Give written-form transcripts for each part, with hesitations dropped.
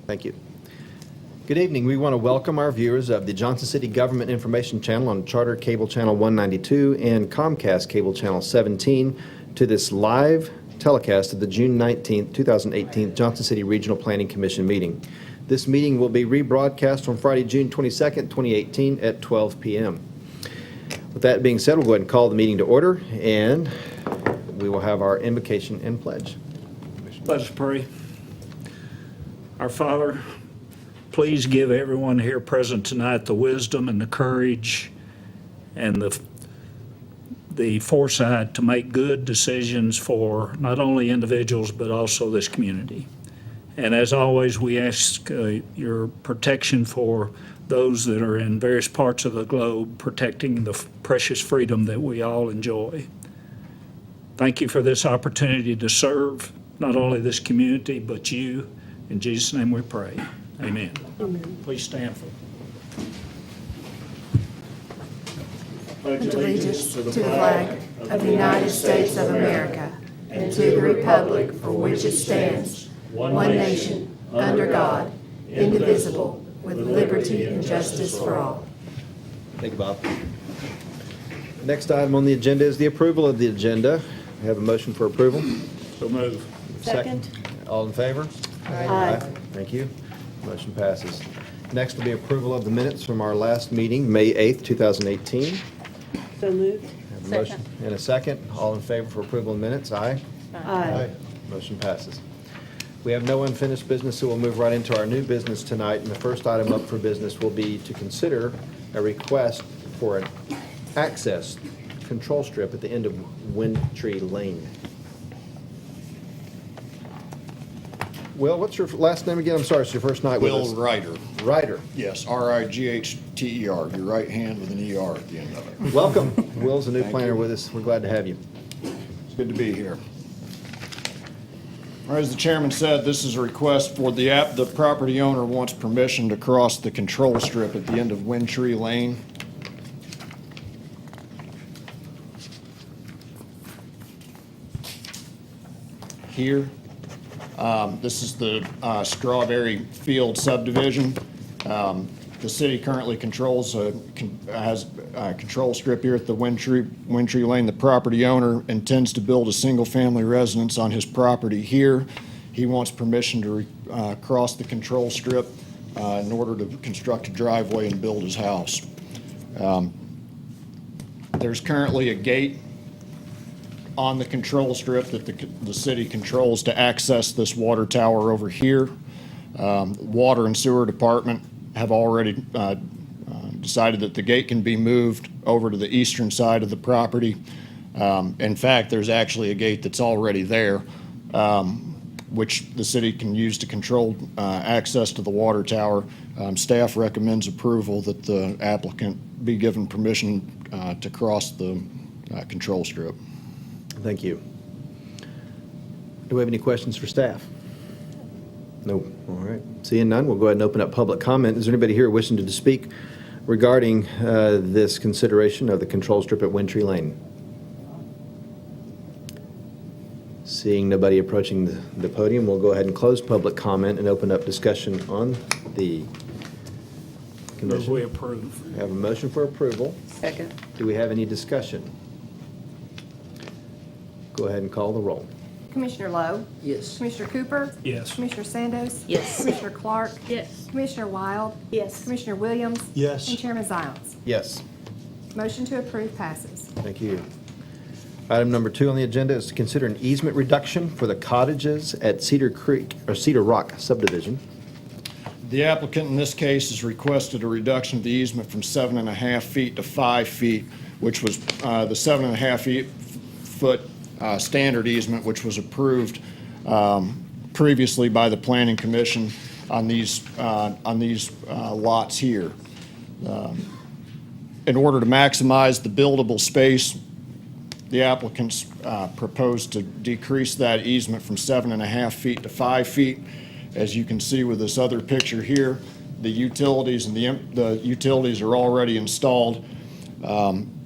Thank you. Good evening. We want to welcome our viewers of the Johnson City Government Information Channel on Charter Cable Channel 192 and Comcast Cable Channel 17 to this live telecast of the June 19th, 2018 Johnson City Regional Planning Commission meeting. This meeting will be rebroadcast on Friday, June 22nd, 2018 at 12 p.m. With that being said, we'll go ahead and call the meeting to order, and we will have our invocation and pledge. Let us pray. Our Father, please give everyone here present tonight the wisdom and the courage and the foresight to make good decisions for not only individuals but also this community. And as always, we ask your protection for those that are in various parts of the globe, protecting the precious freedom that we all enjoy. Thank you for this opportunity to serve not only this community but you. In Jesus' name we pray. Amen. Amen. Please stand for. Pledge allegiance to the flag of the United States of America and to the republic for which it stands, one nation, under God, indivisible, with liberty and justice for all. Thank you, Bob. Next item on the agenda is the approval of the agenda. We have a motion for approval. So move. Second. All in favor? Aye. Thank you. Motion passes. Next will be approval of the minutes from our last meeting, May 8th, 2018. So moved. Have a motion and a second. All in favor for approval of minutes? Aye. Aye. Motion passes. We have no unfinished business, so we'll move right into our new business tonight. And the first item up for business will be to consider a request for an access control strip at the end of Windtree Lane. Will, what's your last name again? I'm sorry, it's your first night with us. Will Ryder. Ryder. Yes, R-I-G-H-T-E-R. Your right hand with an E-R at the end of it. Welcome. Will's a new Thank planner you. with us. We're glad to have you. It's good to be here. All right, as the chairman said, this is a request for the property owner wants permission to cross the control strip at the end of Windtree Lane. Here. This is the Strawberry Field subdivision. The city currently has a control strip here at the Windtree Lane. The property owner intends to build a single-family residence on his property here. He wants permission to cross the control strip in order to construct a driveway and build his house. There's currently a gate on the control strip that the city controls to access this water tower over here. Water and Sewer Department have already decided that the gate can be moved over to the eastern side of the property. In fact, there's actually a gate that's already there, which the city can use to control access to the water tower. Staff recommends approval that the applicant be given permission to cross the control strip. Thank you. Do we have any questions for staff? No. All right. Seeing none, we'll go ahead and open up public comment. Is there anybody here wishing to speak regarding this consideration of the control strip at Windtree Lane? Seeing nobody approaching the podium, we'll go ahead and close public comment and open up discussion on the Move condition. we approve. We have a motion for approval. Second. Do we have any discussion? Go ahead and call the roll. Commissioner Lowe? Yes. Commissioner Cooper? Yes. Commissioner Sandos? Yes. Commissioner Clark? Yes. Commissioner Wild? Yes. Commissioner Williams? Yes. And Chairman Zions. Yes. Motion to approve passes. Thank you. Item number 2 on the agenda is to consider an easement reduction for the cottages at Cedar Creek, or Cedar Rock subdivision. The applicant in this case has requested a reduction of the easement from 7.5 feet to 5 feet, which was the 7.5 foot standard easement, which was approved previously by the Planning Commission on these lots here. In order to maximize the buildable space, the applicants proposed to decrease that easement from 7.5 feet to 5 feet. As you can see with this other picture here, the utilities and the utilities are already installed.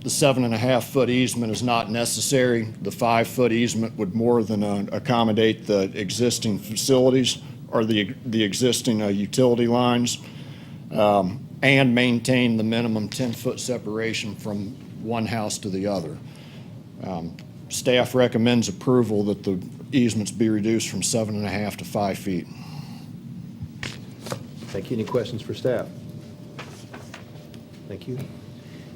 The 7.5 foot easement is not necessary. The 5 foot easement would more than accommodate the existing facilities are the existing utility lines, and maintain the minimum 10-foot separation from one house to the other. Staff recommends approval that the easements be reduced from 7.5 to 5 feet. Thank you. Any questions for staff? Thank you.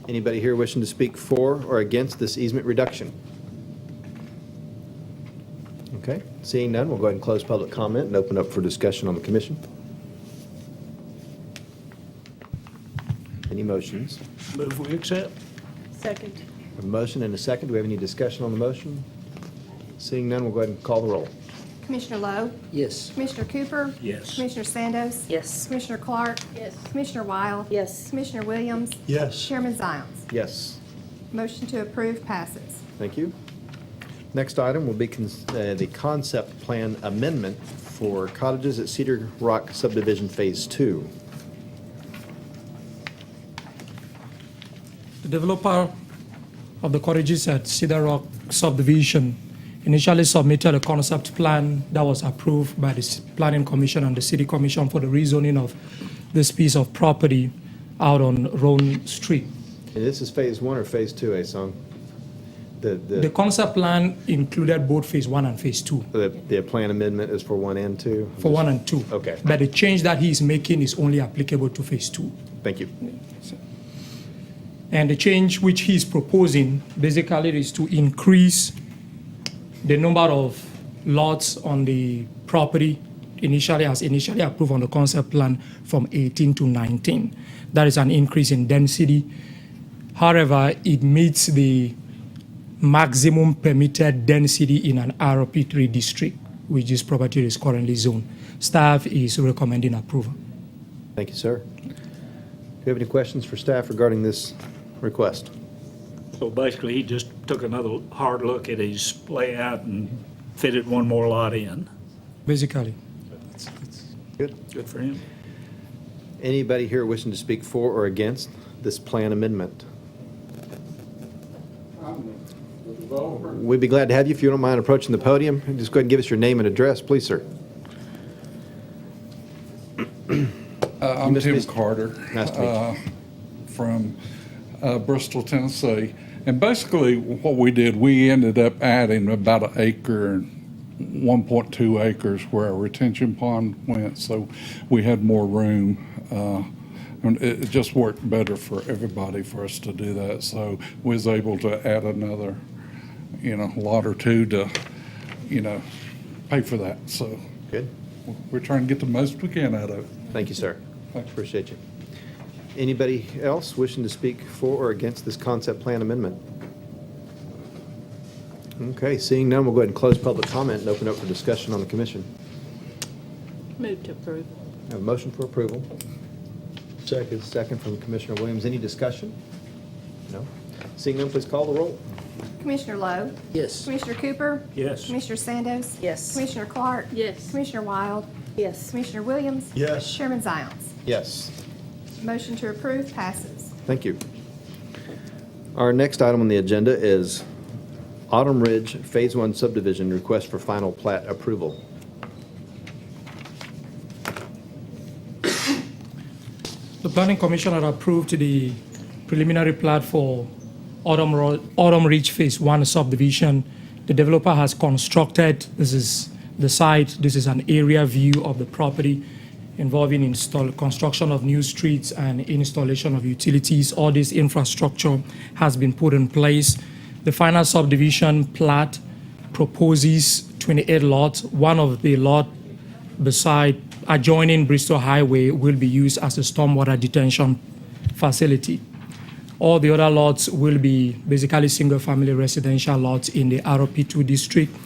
Anybody here wishing to speak for or against this easement reduction? Okay, seeing none, we'll go ahead and close public comment and open up for discussion on the commission. Any motions? Move we accept. Second. We have a motion and a second. Do we have any discussion on the motion? Seeing none, we'll go ahead and call the roll. Commissioner Lowe? Yes. Commissioner Cooper? Yes. Commissioner Sandos? Yes. Commissioner Clark? Yes. Commissioner Weil? Yes. Commissioner Williams? Yes. Chairman Ziones? Yes. Motion to approve passes. Thank you. Next item will be the concept plan amendment for cottages at Cedar Rock subdivision Phase 2. The developer of the cottages at Cedar Rock subdivision initially submitted a concept plan that was approved by the Planning Commission and the City Commission for the rezoning of this piece of property out on Roan Street. And this is Phase 1 or Phase 2, Asong? The concept plan included both Phase 1 and Phase 2, The plan amendment is for 1 and 2? for 1 and 2. Okay. But the change that he is making is only applicable to Phase 2. Thank you. And the change which he's proposing basically is to increase the number of lots on the property initially approved on the concept plan from 18 to 19. That is an increase in density. However, it meets the maximum permitted density in an RP3 district, which this property is currently zoned. Staff is recommending approval. Thank you, sir. Do you have any questions for staff regarding this request? So basically, he just took another hard look at his layout and fitted one more lot in. Basically. Good. Good for him. Anybody here wishing to speak for or against this plan amendment? We'd be glad to have you if you don't mind approaching the podium. Just go ahead and give us your name and address, please, sir. I'm Mr. Tim Mr. Carter. Nice to meet you. From Bristol, Tennessee. And basically, what we did, we ended up adding about an acre and 1.2 acres where our retention pond went, so we had more room. And it just worked better for everybody for us to do that. So we was able to add another, lot or two to, pay for that. So Good. we're trying to get the most we can out of it. Thank you, sir. Thanks. Appreciate you. Anybody else wishing to speak for or against this concept plan amendment? Okay, seeing none, we'll go ahead and close public comment and open up for discussion on the commission. Move to approve. I have a motion for approval. Second. Second from Commissioner Williams. Any discussion? No? Seeing none, please call the roll. Commissioner Lowe? Yes. Commissioner Cooper? Yes. Commissioner Sandos? Yes. Commissioner Clark? Yes. Commissioner Wild? Yes. Commissioner Williams? Yes. Chairman Ziones? Yes. Motion to approve passes. Thank you. Our next item on the agenda is Autumn Ridge Phase 1 subdivision request for final plat approval. The Planning Commission had approved the preliminary plat for Autumn Ridge Phase 1 subdivision. The developer has constructed, this is the site, this is an area view of the property involving construction of new streets and installation of utilities. All this infrastructure has been put in place. The final subdivision plat proposes 28 lots. One of the lot beside adjoining Bristol Highway will be used as a stormwater detention facility. All the other lots will be basically single-family residential lots in the RP2 district.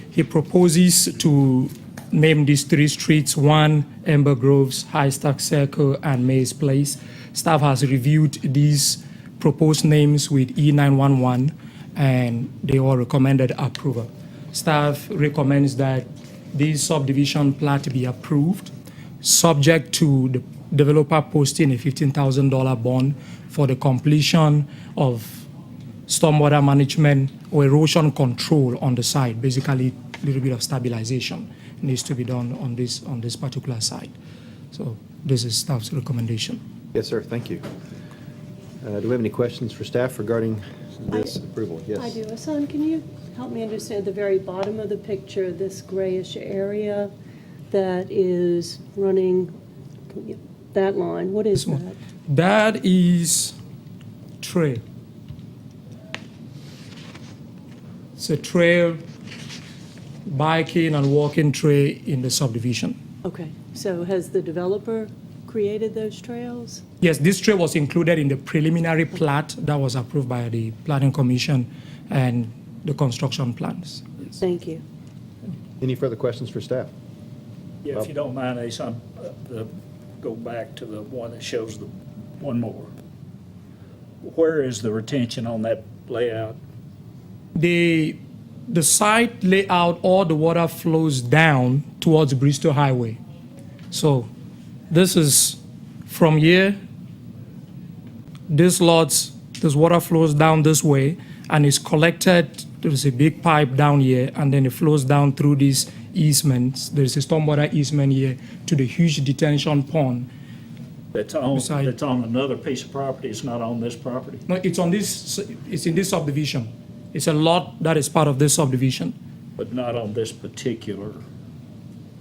He proposes to name these 3 streets: 1, Ember Groves, High Stack Circle, and Mays Place. Staff has reviewed these proposed names with E911, and they all recommended approval. Staff recommends that this subdivision plat be approved, subject to the developer posting a $15,000 bond for the completion of stormwater management or erosion control on the site. Basically, a little bit of stabilization needs to be done on this particular site. So this is staff's recommendation. Yes, sir, thank you. Do we have any questions for staff regarding this approval? Yes. I do. Hassan, can you help me understand the very bottom of the picture, this grayish area that is running that line? What is This one. that? That is trail. It's a trail, biking and walking trail in the subdivision. Okay, so has the developer created those trails? Yes, this trail was included in the preliminary plat that was approved by the Planning Commission and the construction plans. Yes. Thank you. Any further questions for staff? Yeah, if you don't mind, Asan, go back to the one that shows the, one more. Where is the retention on that layout? The site layout, all the water flows down towards Bristol Highway. So this is from here, this water flows down this way and is collected. There's a big pipe down here, and then it flows down through these easements. There's a stormwater easement here to the huge detention pond. That's on, Beside- that's on another piece of property, it's not on this property? No, it's in this subdivision. It's a lot that is part of this subdivision. But not on this particular,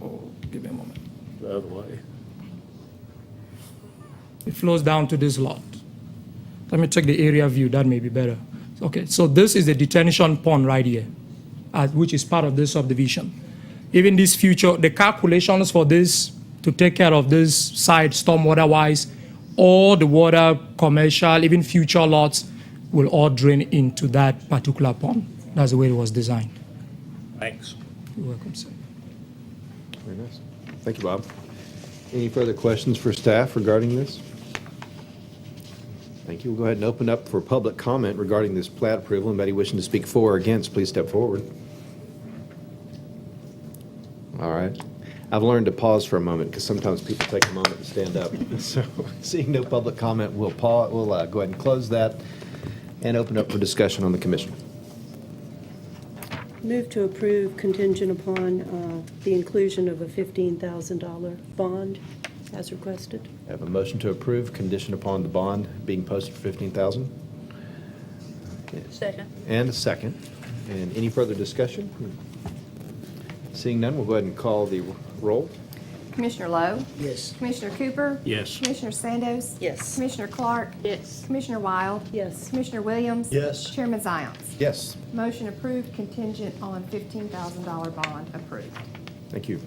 Oh, give me a moment. the other way. It flows down to this lot. Let me check the area view, that may be better. Okay, so this is the detention pond right here, which is part of this subdivision. Even this future, the calculations for this, to take care of this site stormwater-wise, all the water, commercial, even future lots, will all drain into that particular pond. That's the way it was designed. Thanks. You're welcome, sir. Very nice. Thank you, Bob. Any further questions for staff regarding this? Thank you. We'll go ahead and open up for public comment regarding this plat approval. Anybody wishing to speak for or against, please step forward. All right. I've learned to pause for a moment because sometimes people take a moment to stand up. So seeing no public comment, we'll pause. We'll go ahead and close that and open up for discussion on the commission. Move to approve contingent upon the inclusion of a $15,000 bond as requested. I have a motion to approve, condition upon the bond being posted for $15,000. Second. And a second. And any further discussion? Seeing none, we'll go ahead and call the roll. Commissioner Lowe? Yes. Commissioner Cooper? Yes. Commissioner Sandos? Yes. Commissioner Clark? Yes. Commissioner Wild? Yes. Commissioner Williams? Yes. Chairman Zions? Yes. Motion approved contingent on $15,000 bond approved. Thank you.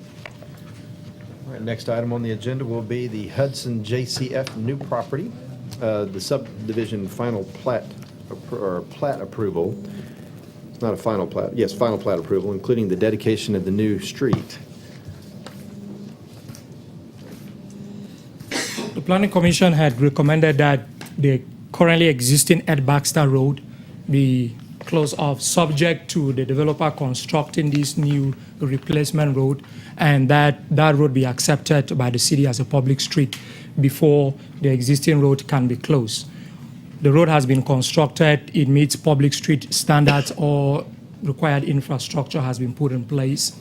All right, next item on the agenda will be the Hudson JCF new property, the subdivision final plat, or plat approval. It's not a final plat, yes, final plat approval, including the dedication of the new street. The Planning Commission had recommended that the currently existing Ed Baxter Road be closed off, subject to the developer constructing this new replacement road, and that road be accepted by the city as a public street before the existing road can be closed. The road has been constructed, it meets public street standards, or required infrastructure has been put in place.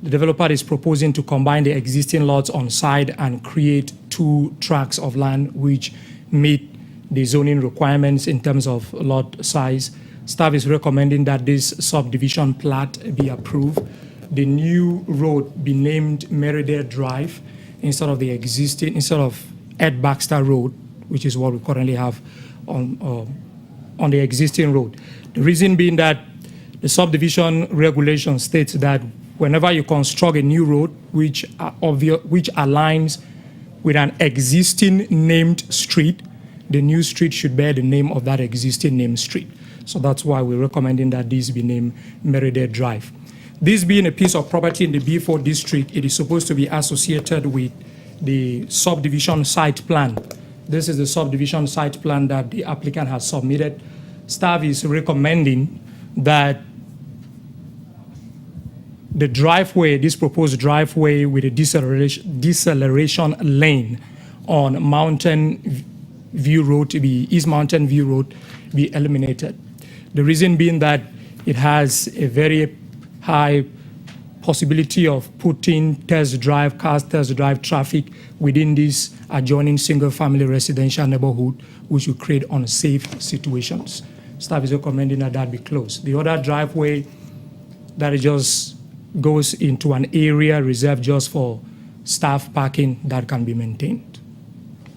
The developer is proposing to combine the existing lots on site and create 2 tracts of land which meet the zoning requirements in terms of lot size. Staff is recommending that this subdivision plat be approved. The new road be named Meredith Drive instead of Ed Baxter Road, which is what we currently have on the existing road. The reason being that the subdivision regulation states that whenever you construct a new road which aligns with an existing named street, the new street should bear the name of that existing named street. So that's why we're recommending that this be named Meredith Drive. This being a piece of property in the B4 district, it is supposed to be associated with the subdivision site plan. This is the subdivision site plan that the applicant has submitted. Staff is recommending that the driveway, this proposed driveway with a deceleration lane on Mountain View Road to be, East Mountain View Road be eliminated. The reason being that it has a very high possibility of putting cars test drive traffic within this adjoining single-family residential neighborhood, which will create unsafe situations. Staff is recommending that that be closed. The other driveway that it just goes into an area reserved just for staff parking that can be maintained.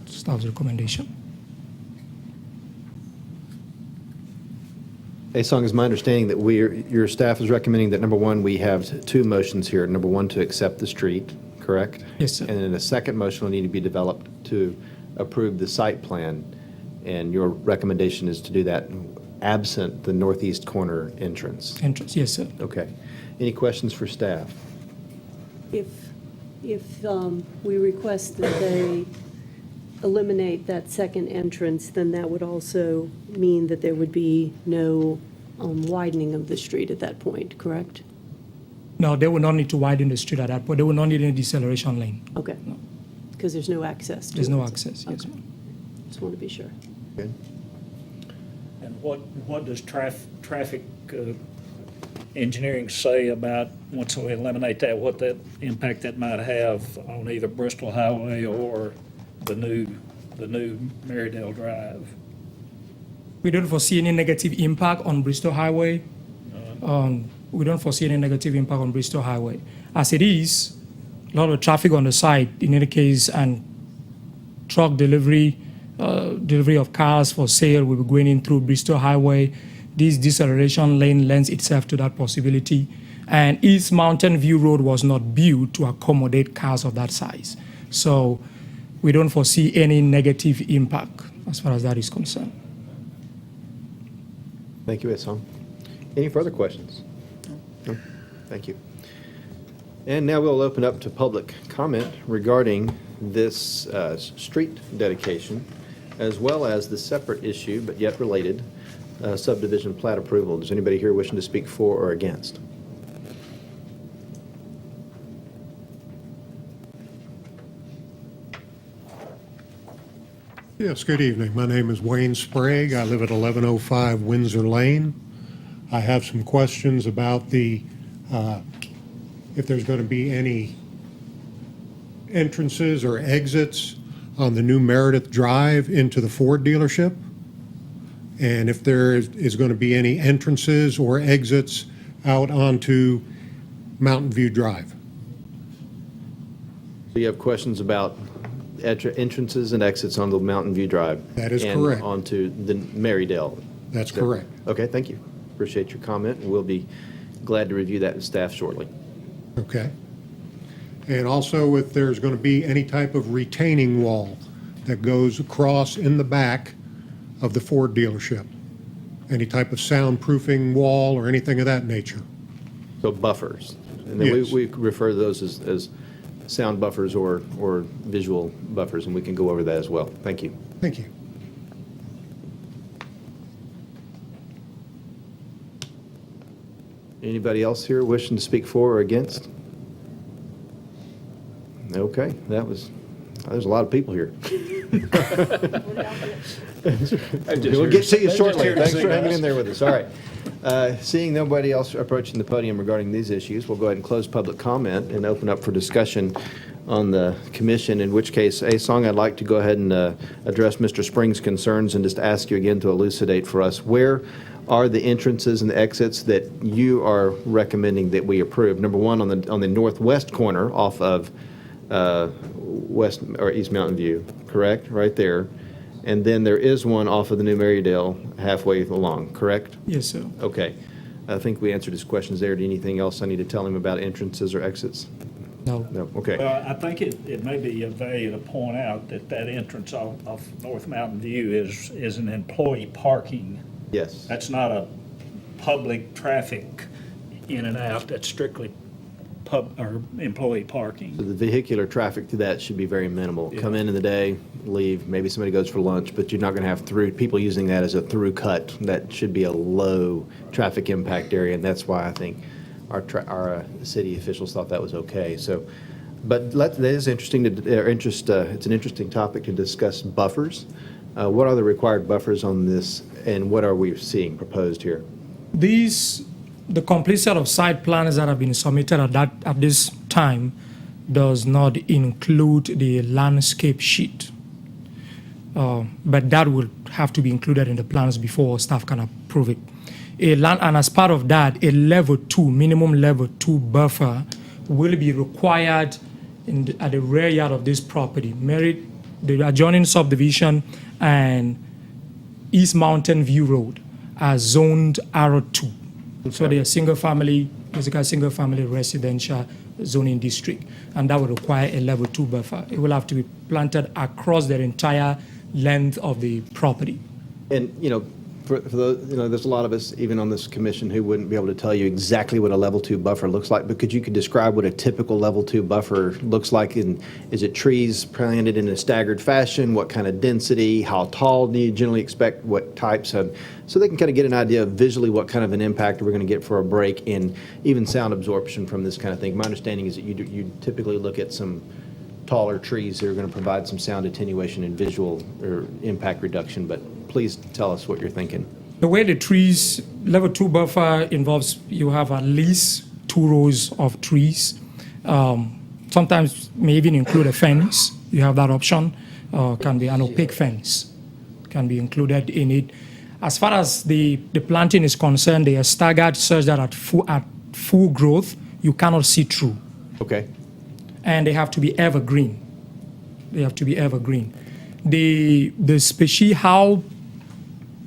Staff's recommendation. Asong, is my understanding that your staff is recommending that, number one, we have two motions here. Number one, to accept the street, correct? Yes, sir. And then a second motion will need to be developed to approve the site plan. And your recommendation is to do that absent the northeast corner entrance. Entrance, yes, sir. Okay. Any questions for staff? If we request that they eliminate that second entrance, then that would also mean that there would be no widening of the street at that point, correct? No, they will not need to widen the street at that point. They will not need any deceleration lane. Okay. Because there's no access to it. There's no access, yes, Okay. ma'am. Just want to be sure. Good. And what does traffic engineering say about, once we eliminate that, what that impact that might have on either Bristol Highway or the new Marydale Drive? We don't foresee any negative impact on Bristol Highway. We don't foresee any negative impact on Bristol Highway. As it is, a lot of traffic on the site, in any case, and truck delivery of cars for sale will be going in through Bristol Highway. This deceleration lane lends itself to that possibility. And East Mountain View Road was not built to accommodate cars of that size. So we don't foresee any negative impact as far as that is concerned. Thank you, Asong. Any further questions? No? Thank you. And now we'll open up to public comment regarding this street dedication, as well as the separate issue, but yet related, subdivision plat approval. Does anybody here wishing to speak for or against? Yes, good evening. My name is Wayne Sprague. I live at 1105 Windsor Lane. I have some questions about the, if there's going to be any entrances or exits on the new Meredith Drive into the Ford dealership, and if there is going to be any entrances or exits out onto Mountain View Drive. So you have questions about entrances and exits onto Mountain View Drive? That is correct. And onto the Marydale? That's correct. Okay, thank you. Appreciate your comment, and we'll be glad to review that with staff shortly. Okay. And also if there's going to be any type of retaining wall that goes across in the back of the Ford dealership. Any type of soundproofing wall or anything of that nature. So buffers. And then Yes. we refer to those as sound buffers or visual buffers, and we can go over that as well. Thank you. Thank you. Anybody else here wishing to speak for or against? Okay, there's a lot of people here. We'll get to you shortly. Thanks for hanging in there with us. All right. Seeing nobody else approaching the podium regarding these issues, we'll go ahead and close public comment and open up for discussion on the commission, in which case, Asong, I'd like to go ahead and address Mr. Spring's concerns and just ask you again to elucidate for us, where are the entrances and the exits that you are recommending that we approve? Number one, on the northwest corner off of West or East Mountain View, correct? Right there. And then there is one off of the new Marydale halfway along, correct? Yes, sir. Okay. I think we answered his questions there. Do anything else I need to tell him about entrances or exits? No. No, okay. Well, I think it may be of value to point out that entrance off North Mountain View is an employee parking. Yes. That's not a public traffic in and out, that's strictly employee parking. So the vehicular traffic through that should be very minimal. Come in the day, leave, maybe somebody goes for lunch, but you're not going to have people using that as a through cut. That should be a low traffic impact area, and that's why I think our city officials thought that was okay. So, but that is interesting. It's an interesting topic to discuss buffers. What are the required buffers on this, and what are we seeing proposed here? The complete set of site plans that have been submitted at this time does not include the landscape sheet. But that will have to be included in the plans before staff can approve it. And as part of that, a minimum level 2 buffer will be required at the rear yard of this property. The adjoining subdivision and East Mountain View Road are zoned R2. So they are single-family residential zoning district, and that will require a level 2 buffer. It will have to be planted across their entire length of the property. And, for those, there's a lot of us, even on this commission, who wouldn't be able to tell you exactly what a level 2 buffer looks like, but could you describe what a typical level 2 buffer looks like? Is it trees planted in a staggered fashion? What kind of density? How tall do you generally expect? What types of, so they can kind of get an idea of visually what kind of an impact we're going to get for a break and even sound absorption from this kind of thing. My understanding is that you typically look at some taller trees that are going to provide some sound attenuation and visual or impact reduction, but please tell us what you're thinking. The way the trees, level 2 buffer involves you have at least 2 rows of trees. Sometimes may even include a fence. You have that option. Can be an opaque fence. Can be included in it. As far as the planting is concerned, they are staggered such that at full growth, you cannot see through. Okay. And they have to be evergreen. The species, how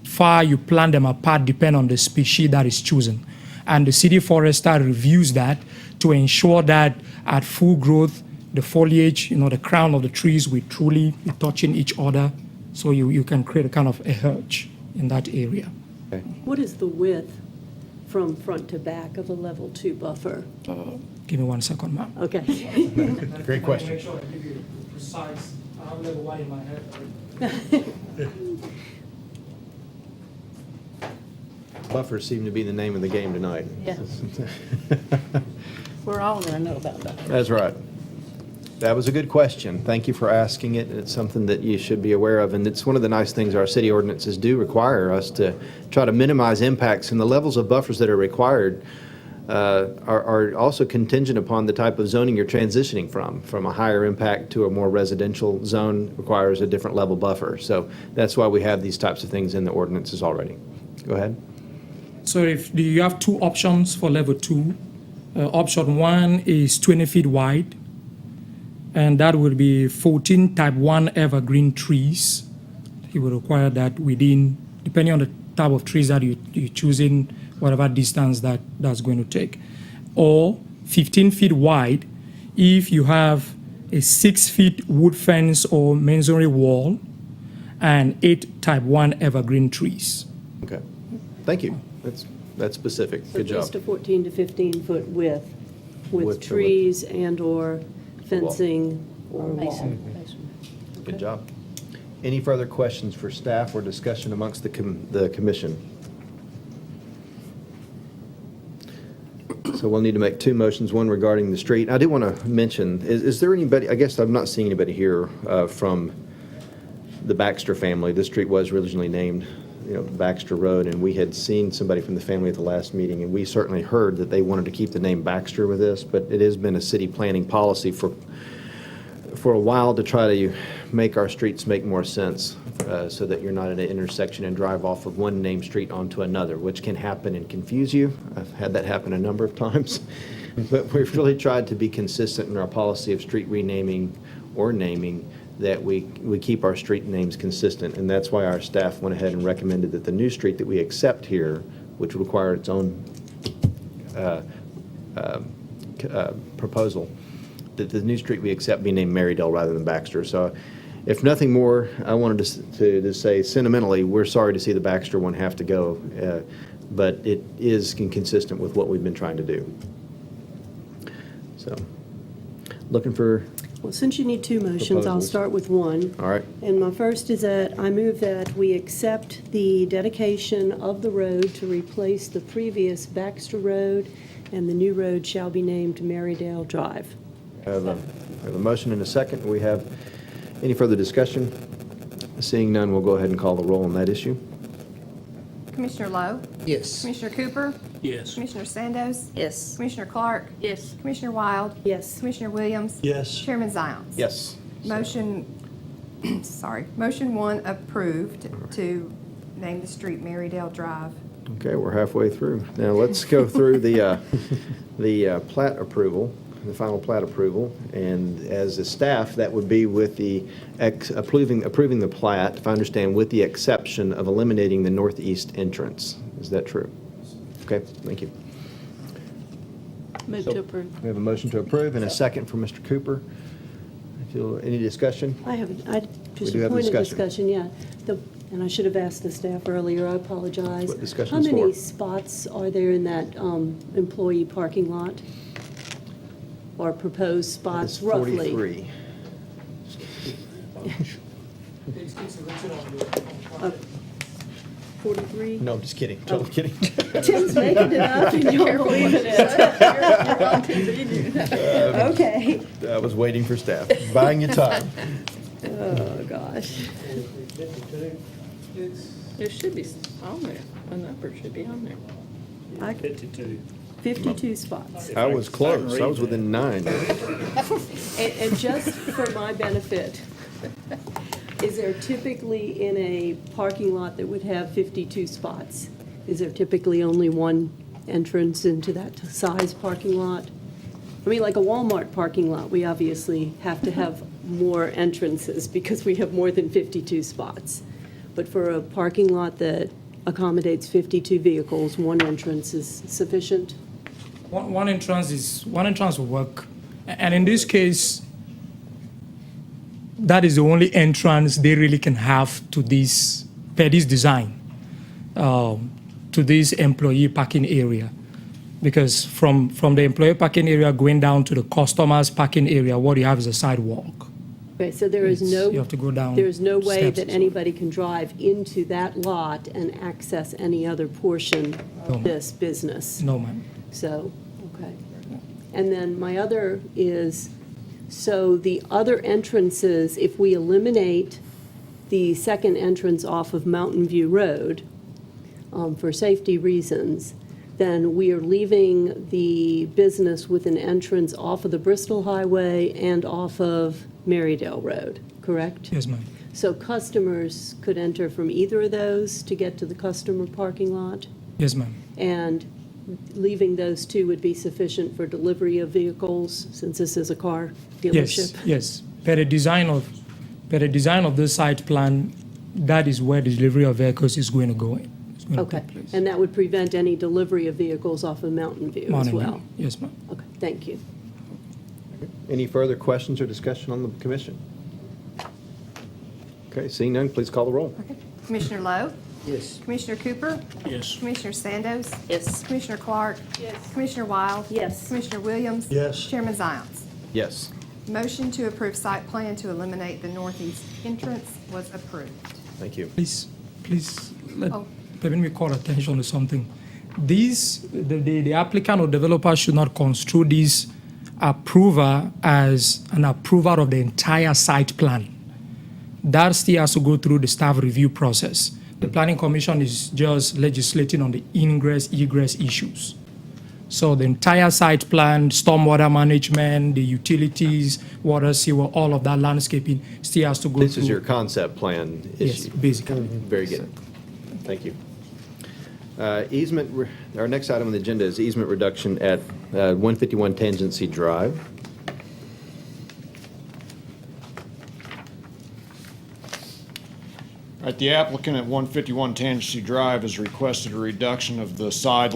far you plant them apart depend on the species that is chosen. And the city forester reviews that to ensure that at full growth, the foliage, the crown of the trees will truly be touching each other. So you can create a kind of a hedge in that area. Okay. What is the width from front to back of a level 2 buffer? Give me 1 second, ma'am. Okay. Great question. Make sure I give you precise. I have level 1 in my head. Buffers seem to be the name of the game tonight. Yeah. We're all going to know about that. That's right. That was a good question. Thank you for asking it. It's something that you should be aware of, and it's one of the nice things our city ordinances do require us to try to minimize impacts, and the levels of buffers that are required are also contingent upon the type of zoning you're transitioning from a higher impact to a more residential zone requires a different level buffer. So that's why we have these types of things in the ordinances already. Go ahead. So you have 2 options for level 2. Option 1 is 20 feet wide, and that will be 14 type 1 evergreen trees. You will require that within, depending on the type of trees that you're choosing, whatever distance that's going to take. Or 15 feet wide if you have a 6 feet wood fence or masonry wall and 8 type 1 evergreen trees. Okay. Thank you. That's specific. So Good job. just a 14 to 15 foot width Width with to trees and/or fencing or wall. Good job. Any further questions for staff or discussion amongst the commission? So we'll need to make 2 motions, one regarding the street. I did want to mention, is there anybody, I guess I'm not seeing anybody here from the Baxter family. This street was originally named, Baxter Road, and we had seen somebody from the family at the last meeting, and we certainly heard that they wanted to keep the name Baxter with this, but it has been a city planning policy for a while to try to make our streets make more sense so that you're not at an intersection and drive off of one named street onto another, which can happen and confuse you. I've had that happen a number of times. But we've really tried to be consistent in our policy of street renaming or naming, that we keep our street names consistent. And that's why our staff went ahead and recommended that the new street that we accept here, which would require its own proposal, that the new street we accept be named Marydale rather than Baxter. So if nothing more, I wanted to say sentimentally, we're sorry to see the Baxter one have to go, but it is consistent with what we've been trying to do. So, looking for, Well, since you need 2 motions, I'll Proposals. start with one. all right, And my first is that I move that we accept the dedication of the road to replace the previous Baxter Road, and the new road shall be named Marydale Drive. I have a motion and a second. Do we have any further discussion? Seeing none, we'll go ahead and call the roll on that issue. Commissioner Lowe? Yes. Commissioner Cooper? Yes. Commissioner Sandos? Yes. Commissioner Clark? Yes. Commissioner Wild? Yes. Commissioner Williams? Yes. Chairman Ziones? Yes. Motion, sorry, motion one approved to name the street Marydale Drive. Okay, we're halfway through. Now, let's go through the plat approval, the final plat approval. And as a staff, that would be with the approving the plat, if I understand, with the exception of eliminating the northeast entrance. Is that true? Okay, thank you. Move to approve. We have a motion to approve and a second from Mr. Cooper. Any discussion? I have, just do a have point of discussion. discussion, yeah. And I should have asked the staff earlier, I apologize. That's what discussion's How many for. spots are there in that employee parking lot? Or proposed spots It's roughly? 43. 43? No, I'm just kidding. Totally kidding. Tim's making it up and you're believing it. Okay. I was waiting for staff, buying you time. Oh, gosh. It should be on there. A number should be on there. 52. 52 spots. I was close. I was within 9. And just for my benefit, is there typically in a parking lot that would have 52 spots, is there typically only one entrance into that size parking lot? I mean, like a Walmart parking lot, we obviously have to have more entrances because we have more than 52 spots. But for a parking lot that accommodates 52 vehicles, one entrance is sufficient? One entrance will work. And in this case, that is the only entrance they really can have to this, per this design, to this employee parking area. Because from the employee parking area going down to the customer's parking area, what you have is a sidewalk. Okay, so there is no, You have to go down there is no way steps that or anybody can drive into that lot and access any other portion No. of this business? No, ma'am. So, okay. And then my other is, so the other entrances, if we eliminate the second entrance off of Mountain View Road for safety reasons, then we are leaving the business with an entrance off of the Bristol Highway and off of Marydale Road, correct? Yes, ma'am. So customers could enter from either of those to get to the customer parking lot? Yes, ma'am. And leaving those two would be sufficient for delivery of vehicles, since this is a car dealership? Yes. Per the design of the site plan, that is where the delivery of vehicles is going to go in. It's going to Okay, take place. and that would prevent any delivery of vehicles off of Mountain View as Morning, well? ma'am. Yes, ma'am. Okay, thank you. Any further questions or discussion on the commission? Okay, seeing none, please call the roll. Okay. Commissioner Lowe? Yes. Commissioner Cooper? Yes. Commissioner Sandos? Yes. Commissioner Clark? Yes. Commissioner Wild? Yes. Commissioner Williams? Yes. Chairman Ziones? Yes. Motion to approve site plan to eliminate the northeast entrance was approved. Thank you. Please, Oh. permit me call attention to something. The applicant or developer should not construe this approval as an approval of the entire site plan. That still has to go through the staff review process. The planning commission is just legislating on the ingress, egress issues. So the entire site plan, stormwater management, the utilities, water, sewer, all of that landscaping still has to go through. This is your concept plan Yes, issue. basically. Very good. Thank you. Easement, our next item on the agenda is easement reduction at 151 Tangency Drive. All right, the applicant at 151 Tangency Drive has requested a reduction of the side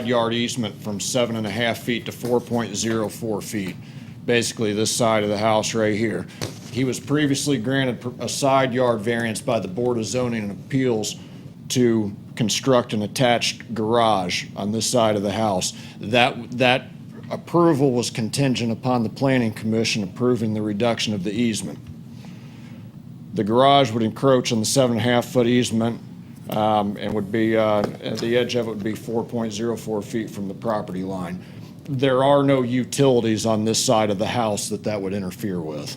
yard easement from 7.5 feet to 4.04 feet. Basically, this side of the house right here. He was previously granted a side yard variance by the Board of Zoning and Appeals to construct an attached garage on this side of the house. That approval was contingent upon the Planning Commission approving the reduction of the easement. The garage would encroach on the 7.5-foot easement and would be, at the edge of it would be 4.04 feet from the property line. There are no utilities on this side of the house that would interfere with.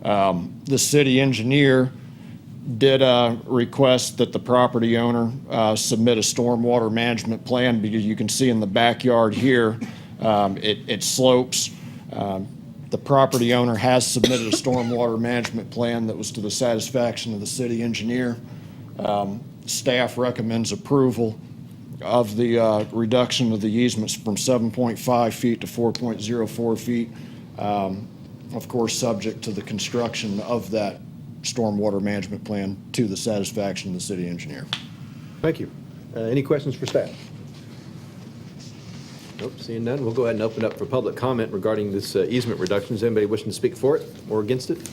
The city engineer did request that the property owner submit a stormwater management plan, because you can see in the backyard here, it slopes. The property owner has submitted a stormwater management plan that was to the satisfaction of the city engineer. Staff recommends approval of the reduction of the easements from 7.5 feet to 4.04 feet. Of course, subject to the construction of that stormwater management plan to the satisfaction of the city engineer. Thank you. Any questions for staff? Nope, seeing none, we'll go ahead and open up for public comment regarding this easement reduction. Is anybody wishing to speak for it or against it?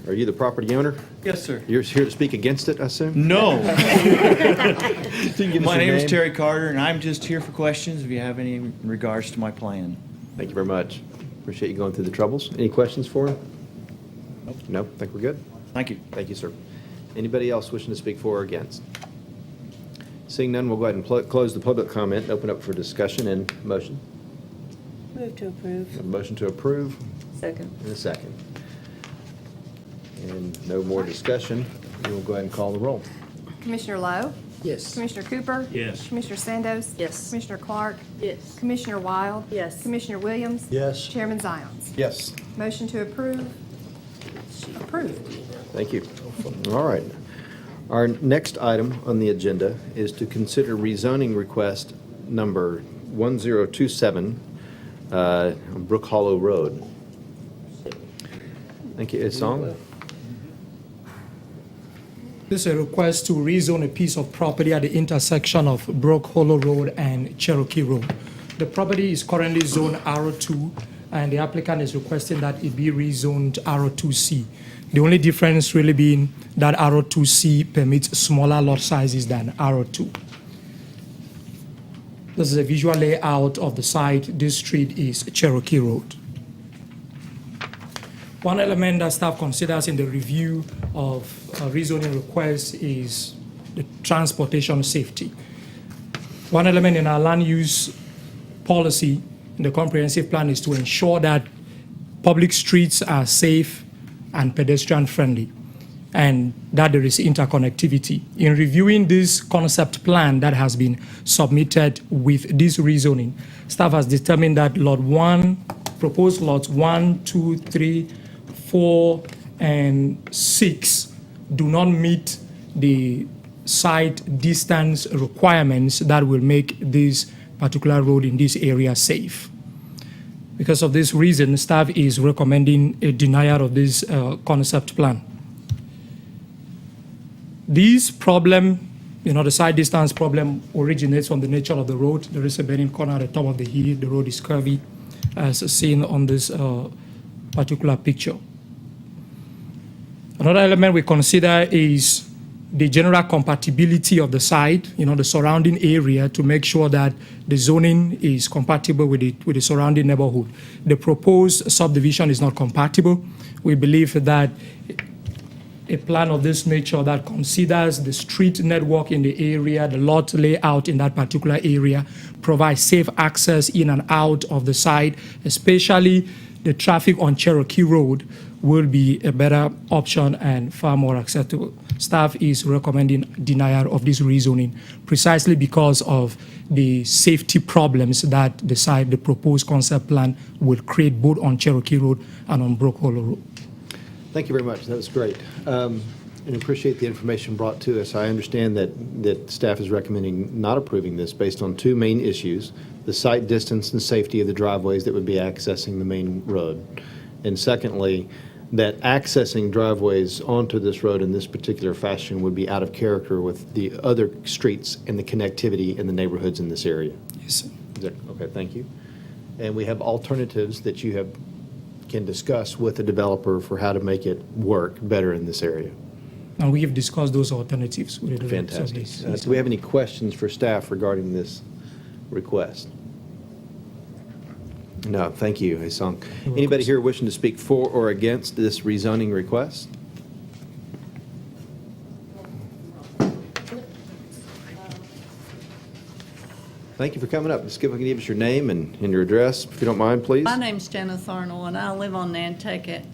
Are you the property owner? Yes, sir. You're here to speak against it, I assume? No. Can you give us My your name is name? Terry Carter, and I'm just here for questions if you have any in regards to my plan. Thank you very much. Appreciate you going through the troubles. Any questions for him? No, think we're good? Thank you. Thank you, sir. Anybody else wishing to speak for or against? Seeing none, we'll go ahead and close the public comment and open up for discussion and motion. Move to approve. A motion to approve Second. and a second. And no more discussion. We'll go ahead and call the roll. Commissioner Lowe? Yes. Commissioner Cooper? Yes. Commissioner Sandos? Yes. Commissioner Clark? Yes. Commissioner Wild? Yes. Commissioner Williams? Yes. Chairman Zions? Yes. Motion to approve? Approved. Thank you. All right. Our next item on the agenda is to consider rezoning request number 1027 on Brook Hollow Road. Thank you. Song? This is a request to rezone a piece of property at the intersection of Brook Hollow Road and Cherokee Road. The property is currently zoned R2, and the applicant is requesting that it be rezoned R2C. The only difference really being that R2C permits smaller lot sizes than R2. This is a visual layout of the site. This street is Cherokee Road. One element that staff considers in the review of rezoning requests is the transportation safety. One element in our land use policy in the comprehensive plan is to ensure that public streets are safe and pedestrian friendly, and that there is interconnectivity. In reviewing this concept plan that has been submitted with this rezoning, staff has determined that proposed lots 1, 2, 3, 4, and 6 do not meet the site distance requirements that will make this particular road in this area safe. Because of this reason, staff is recommending a denial of this concept plan. This problem, the side distance problem, originates from the nature of the road. There is a bending corner at the top of the hill. The road is curvy, as seen on this particular picture. Another element we consider is the general compatibility of the site, the surrounding area, to make sure that the zoning is compatible with the surrounding neighborhood. The proposed subdivision is not compatible. We believe that a plan of this nature that considers the street network in the area, the lot layout in that particular area, provides safe access in and out of the site, especially the traffic on Cherokee Road, will be a better option and far more acceptable. Staff is recommending denial of this rezoning precisely because of the safety problems that the proposed concept plan will create both on Cherokee Road and on Brook Hollow Road. Thank you very much. That was great. And appreciate the information brought to us. I understand that staff is recommending not approving this based on two main issues: the site distance and safety of the driveways that would be accessing the main road. And secondly, that accessing driveways onto this road in this particular fashion would be out of character with the other streets and the connectivity in the neighborhoods in this area. Yes, sir. Okay, thank you. And we have alternatives that you can discuss with the developer for how to make it work better in this area. And we have discussed those alternatives with the developers of Fantastic. this. Do we have any questions for staff regarding this request? No, thank you, Haesung. Anybody here wishing to speak for or against this rezoning request? Thank you for coming up. Just give us your name and your address, if you don't mind, please. My name's Janice Arnold, and I live on Nantucket.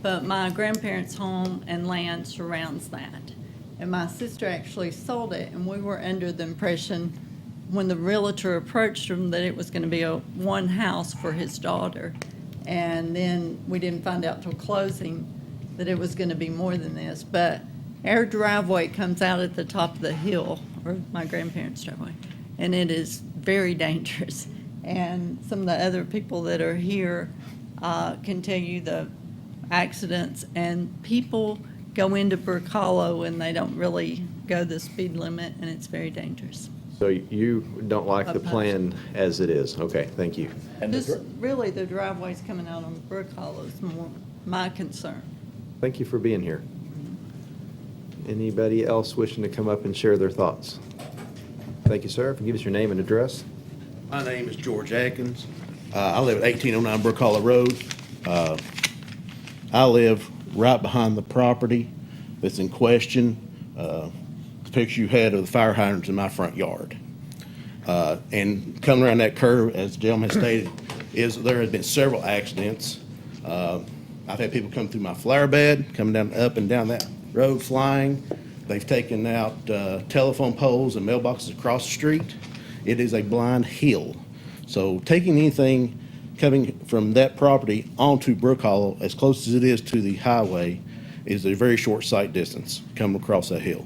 but my grandparents' home and land surrounds that. And my sister actually sold it, and we were under the impression, when the realtor approached him, that it was going to be a one house for his daughter. And then we didn't find out till closing that it was going to be more than this. But our driveway comes out at the top of the hill, or my grandparents' driveway, and it is very dangerous. And some of the other people that are here can tell you the accidents, and people go into Brook Hollow and they don't really go the speed limit, and it's very dangerous. So you don't like the plan as it is? Okay, thank you. This, really, the driveways coming out on Brook Hollow is more my concern. Thank you for being here. Anybody else wishing to come up and share their thoughts? Thank you, sir. If you give us your name and address. My name is George Atkins. I live at 1809 Brook Hollow Road. I live right behind the property that's in question. The picture you had of the fire hydrants in my front yard. And coming around that curve, as the gentleman stated, there has been several accidents. I've had people come through my flower bed, coming down up and down that road flying. They've taken out telephone poles and mailboxes across the street. It is a blind hill. So taking anything coming from that property onto Brook Hollow, as close as it is to the highway, is a very short sight distance coming across that hill.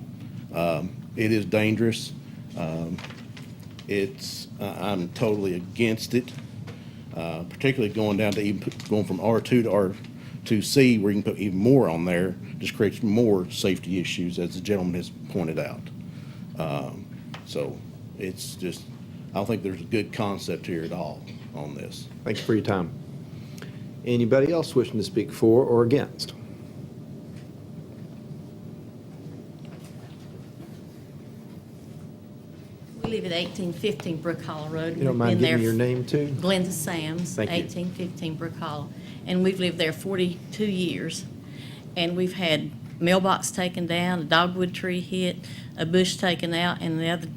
It is dangerous. I'm totally against it, particularly going down to going from R2 to R2C, where you can put even more on there, just creates more safety issues, as the gentleman has pointed out. So it's just, I don't think there's a good concept here at all on this. Thank you for your time. Anybody else wishing to speak for or against? We live at 1815 Brook Hollow Road. You don't mind giving me your name too? Glenda Sams, Thank you. 1815 Brook Hollow. And we've lived there 42 years. And we've had mailbox taken down, a dogwood tree hit, a bush taken out, and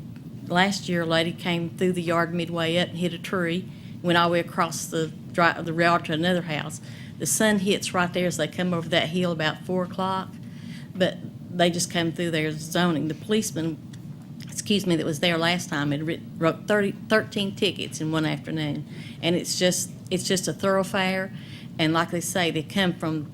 last year a lady came through the yard midway up and hit a tree, went all the way across the yard to another house. The sun hits right there as they come over that hill about 4 o'clock, but they just come through their zoning. The policeman, that was there last time, wrote 13 tickets in one afternoon. And it's just a thoroughfare. And like they say, they come from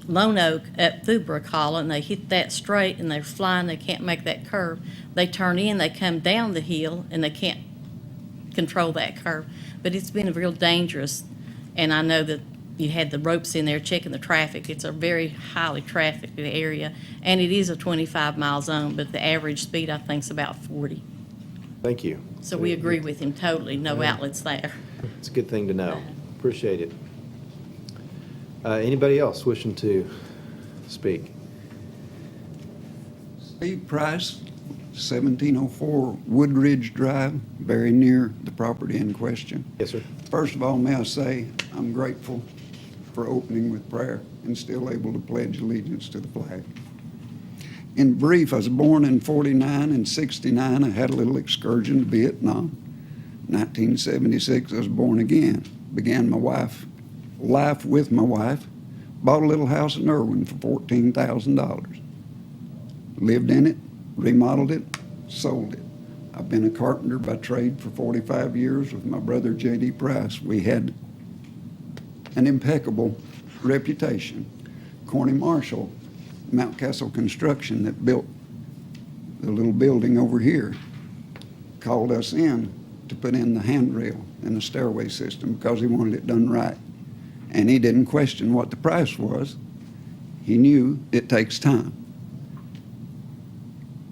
Lone Oak up through Brook Hollow, and they hit that straight, and they're flying, they can't make that curve. They turn in, they come down the hill, and they can't control that curve. But it's been real dangerous, and I know that you had the ropes in there checking the traffic. It's a very highly trafficked area, and it is a 25-mile zone, but the average speed, I think, is about 40. Thank you. So we agree with him totally, no outlets there. It's a good thing to know. Appreciate it. Anybody else wishing to speak? Steve Price, 1704 Woodridge Drive, very near the property in question. Yes, sir. First of all, may I say I'm grateful for opening with prayer and still able to pledge allegiance to the flag. In brief, I was born in 49 and 69. I had a little excursion to Vietnam. 1976, I was born again. Began my life with my wife. Bought a little house in Irwin for $14,000. Lived in it, remodeled it, sold it. I've been a carpenter by trade for 45 years with my brother J.D. Price. We had an impeccable reputation. Corny Marshall, Mount Castle Construction, that built the little building over here, called us in to put in the handrail and the stairway system because he wanted it done right. And he didn't question what the price was. He knew it takes time.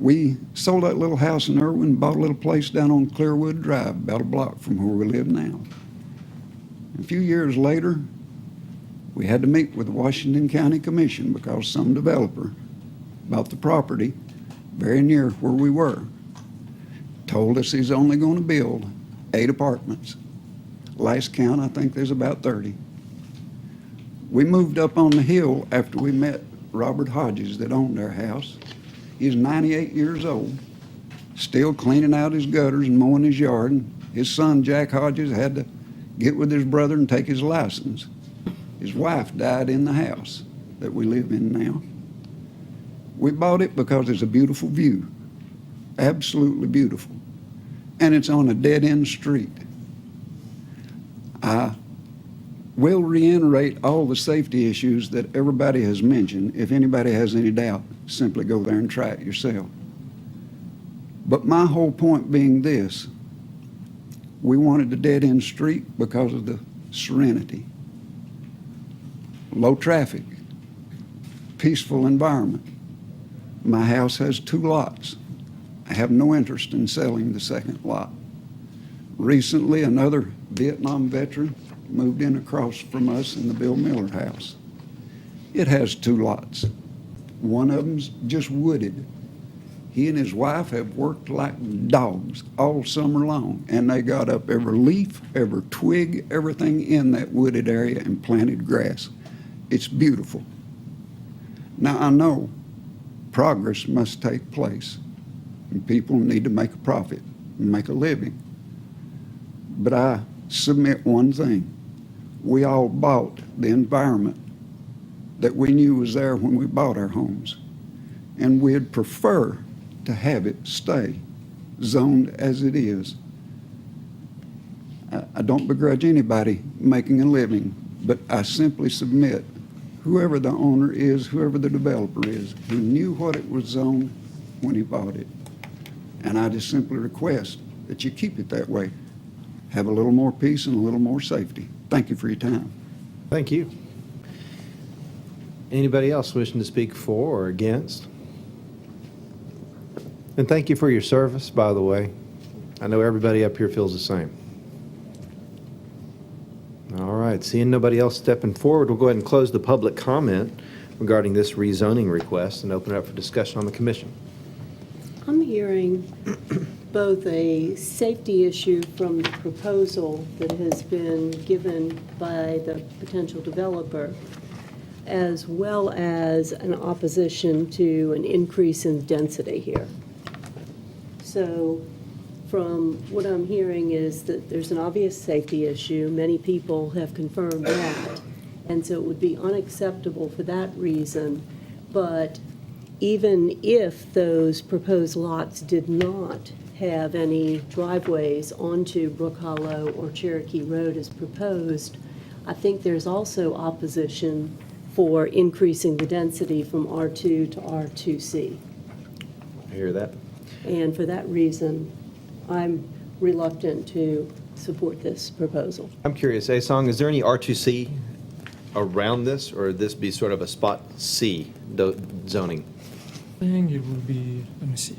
We sold that little house in Irwin, bought a little place down on Clearwood Drive, about a block from where we live now. A few years later, we had to meet with the Washington County Commission because some developer bought the property very near where we were. Told us he's only going to build 8 apartments. Last count, I think there's about 30. We moved up on the hill after we met Robert Hodges that owned our house. He's 98 years old, still cleaning out his gutters and mowing his yard. And his son, Jack Hodges, had to get with his brother and take his license. His wife died in the house. that we live in now. We bought it because it's a beautiful view, absolutely beautiful, and it's on a dead-end street. I will reiterate all the safety issues that everybody has mentioned. If anybody has any doubt, simply go there and try it yourself. But my whole point being this: we wanted a dead-end street because of the serenity, low traffic, peaceful environment. My house has 2 lots. I have no interest in selling the second lot. Recently, another Vietnam veteran moved in across from us in the Bill Miller house. It has 2 lots. One of them's just wooded. He and his wife have worked like dogs all summer long, and they got up every leaf, every twig, everything in that wooded area and planted grass. It's beautiful. Now, I know progress must take place, and people need to make a profit and make a living. But I submit one thing. We all bought the environment that we knew was there when we bought our homes, and we'd prefer to have it stay zoned as it is. I don't begrudge anybody making a living, but I simply submit whoever the owner is, whoever the developer is, he knew what it was zoned when he bought it. And I just simply request that you keep it that way. Have a little more peace and a little more safety. Thank you for your time. Thank you. Anybody else wishing to speak for or against? And thank you for your service, by the way. I know everybody up here feels the same. All right, seeing nobody else stepping forward, we'll go ahead and close the public comment regarding this rezoning request and open it up for discussion on the commission. I'm hearing both a safety issue from the proposal that has been given by the potential developer, as well as an opposition to an increase in density here. So from what I'm hearing is that there's an obvious safety issue. Many people have confirmed that. And so it would be unacceptable for that reason. But even if those proposed lots did not have any driveways onto Brook Hollow or Cherokee Road as proposed, I think there's also opposition for increasing the density from R2 to R2C. I hear that. And for that reason, I'm reluctant to support this proposal. I'm curious, Asong, is there any R2C around this, or would this be sort of a spot C zoning? I think it will be, let me see.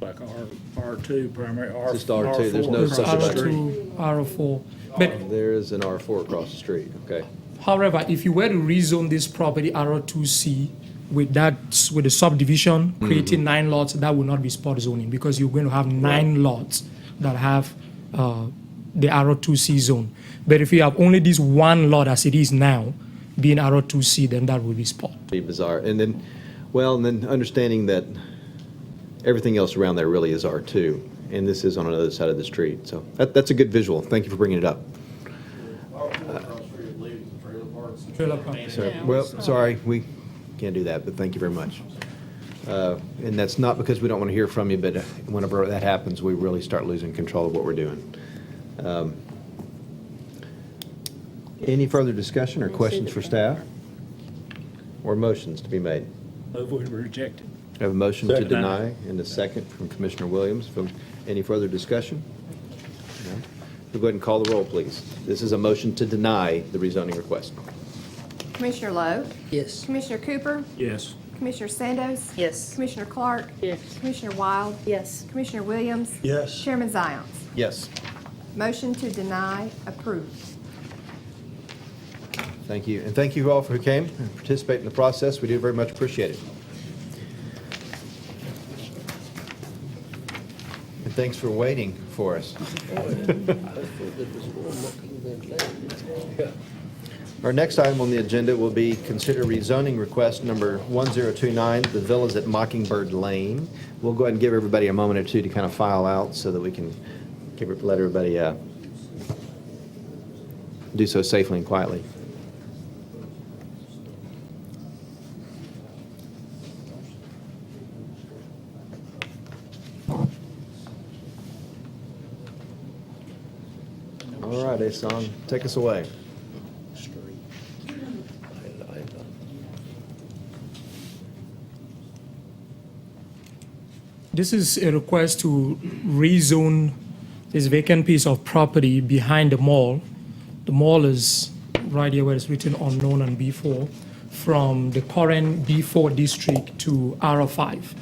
Like R2 primary, R4. Just R2, there's no across the subdivision. street. R2, R4. But There is an R4 across the street, okay. however, if you were to rezone this property R2C with the subdivision, creating 9 lots, that would not be spot zoning because you're going to have 9 lots that have the R2C zone. But if you have only this 1 lot as it is now, being R2C, then that would be spot. Be bizarre. And then, well, and then understanding that everything else around there really is R2, and this is on another side of the street. So that's a good visual. Thank you for bringing it up. Trailer park. So, well, sorry, we can't do that, but thank you very much. And that's not because we don't want to hear from you, but whenever that happens, we really start losing control of what we're doing. Any further discussion or questions for staff? Or motions to be made? Move we reject it. I have a motion to Second. deny and a second from Commissioner Williams. Any further discussion? No? We'll go ahead and call the roll, please. This is a motion to deny the rezoning request. Commissioner Lowe? Yes. Commissioner Cooper? Yes. Commissioner Sandos? Yes. Commissioner Clark? Yes. Commissioner Wild? Yes. Commissioner Williams? Yes. Chairman Zions? Yes. Motion to deny approved. Thank you. And thank you all for who came and participated in the process. We do very much appreciate it. And thanks for waiting for us. Our next item on the agenda will be consider rezoning request number 1029, the villas at Mockingbird Lane. We'll go ahead and give everybody a moment or two to kind of file out so that we can let everybody do so safely and quietly. All right, Asan, take us away. This is a request to rezone this vacant piece of property behind the mall. The mall is right here where it's written unknown and B4, from the current B4 district to R5.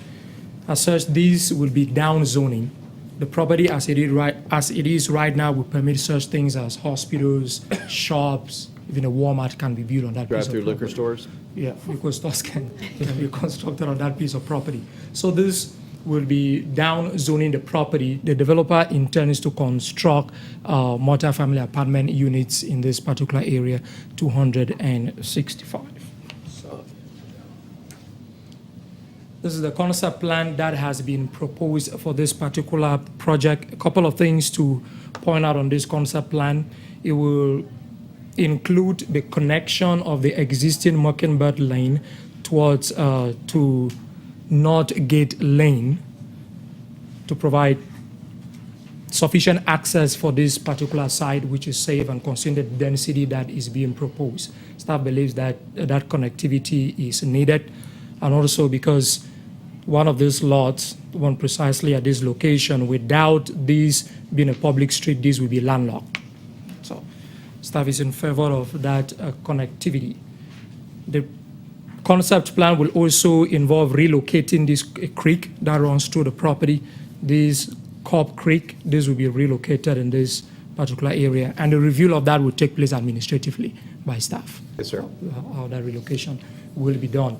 As such, these will be down zoning. The property as it is right now will permit such things as hospitals, shops, even a Walmart can be built on that piece of Drive-through property. liquor stores? Yeah, because stores can be constructed on that piece of property. So this will be down zoning the property. The developer intends to construct multifamily apartment units in this particular area, 265. This is the concept plan that has been proposed for this particular project. A couple of things to point out on this concept plan. It will include the connection of the existing Mockingbird Lane towards to North Gate Lane to provide sufficient access for this particular site, which is safe and considering the density that is being proposed. Staff believes that that connectivity is needed, and also because one of these lots, one precisely at this location, without this being a public street, this will be landlocked. So staff is in favor of that connectivity. The concept plan will also involve relocating this creek that runs through the property. This Cobb Creek, this will be relocated in this particular area, and the review of that will take place administratively by staff. Yes, sir. How that relocation will be done.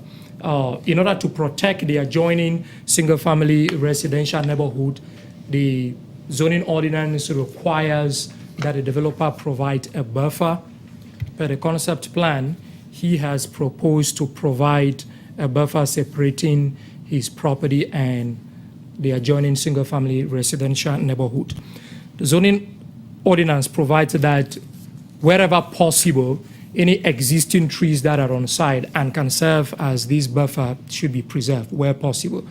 In order to protect the adjoining single-family residential neighborhood, the zoning ordinance requires that the developer provide a buffer. Per the concept plan, he has proposed to provide a buffer separating his property and the adjoining single-family residential neighborhood. The zoning ordinance provides that wherever possible, any existing trees that are on site and can serve as this buffer should be preserved where possible.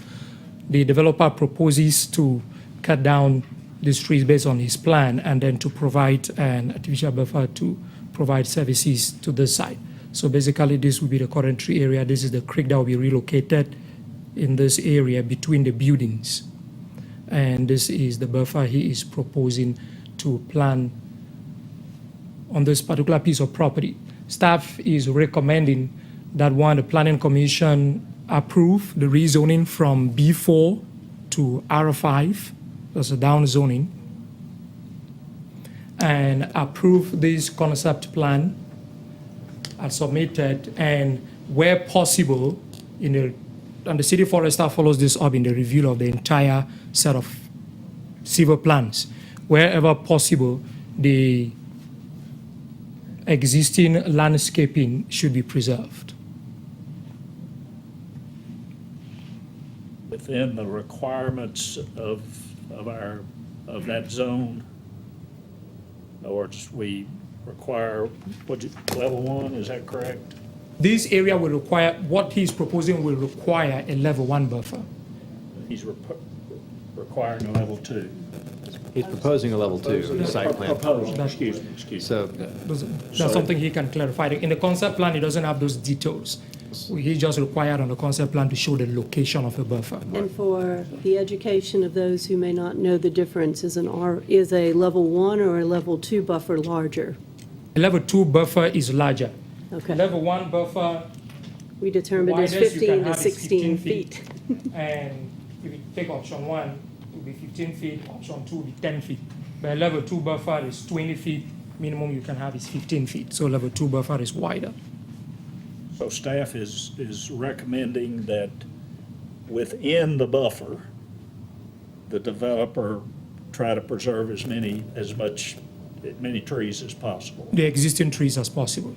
The developer proposes to cut down these trees based on his plan and then to provide an artificial buffer to provide services to this site. So basically, this will be the current tree area. This is the creek that will be relocated in this area between the buildings. And this is the buffer he is proposing to plan on this particular piece of property. Staff is recommending that the Planning Commission approve the rezoning from B4 to R5, that's a down zoning, and approve this concept plan as submitted, and where possible, and the city forester follows this up in the review of the entire set of civil plans. Wherever possible, the existing landscaping should be preserved. Within the requirements of that zone, in other words, we require, level 1, is that correct? This area will require, what he's proposing will require a level 1 buffer. He's requiring a level 2. He's proposing a level 2 site plan. Proposing, excuse me. So, That's something he can clarify. In the concept plan, he doesn't have those details. He just required on the concept plan to show the location of a buffer. And for the education of those who may not know the difference, is a level 1 or a level 2 buffer larger? A level 2 buffer is larger. Okay. Level 1 buffer, We determined as widest you 15 can to have is 16 15 feet. and if you take option 1, it will be 15 feet, option 2 will be 10 feet. But a level 2 buffer is 20 feet, minimum you can have is 15 feet. So level 2 buffer is wider. So staff is recommending that within the buffer, the developer try to preserve as many trees as possible. The existing trees as possible.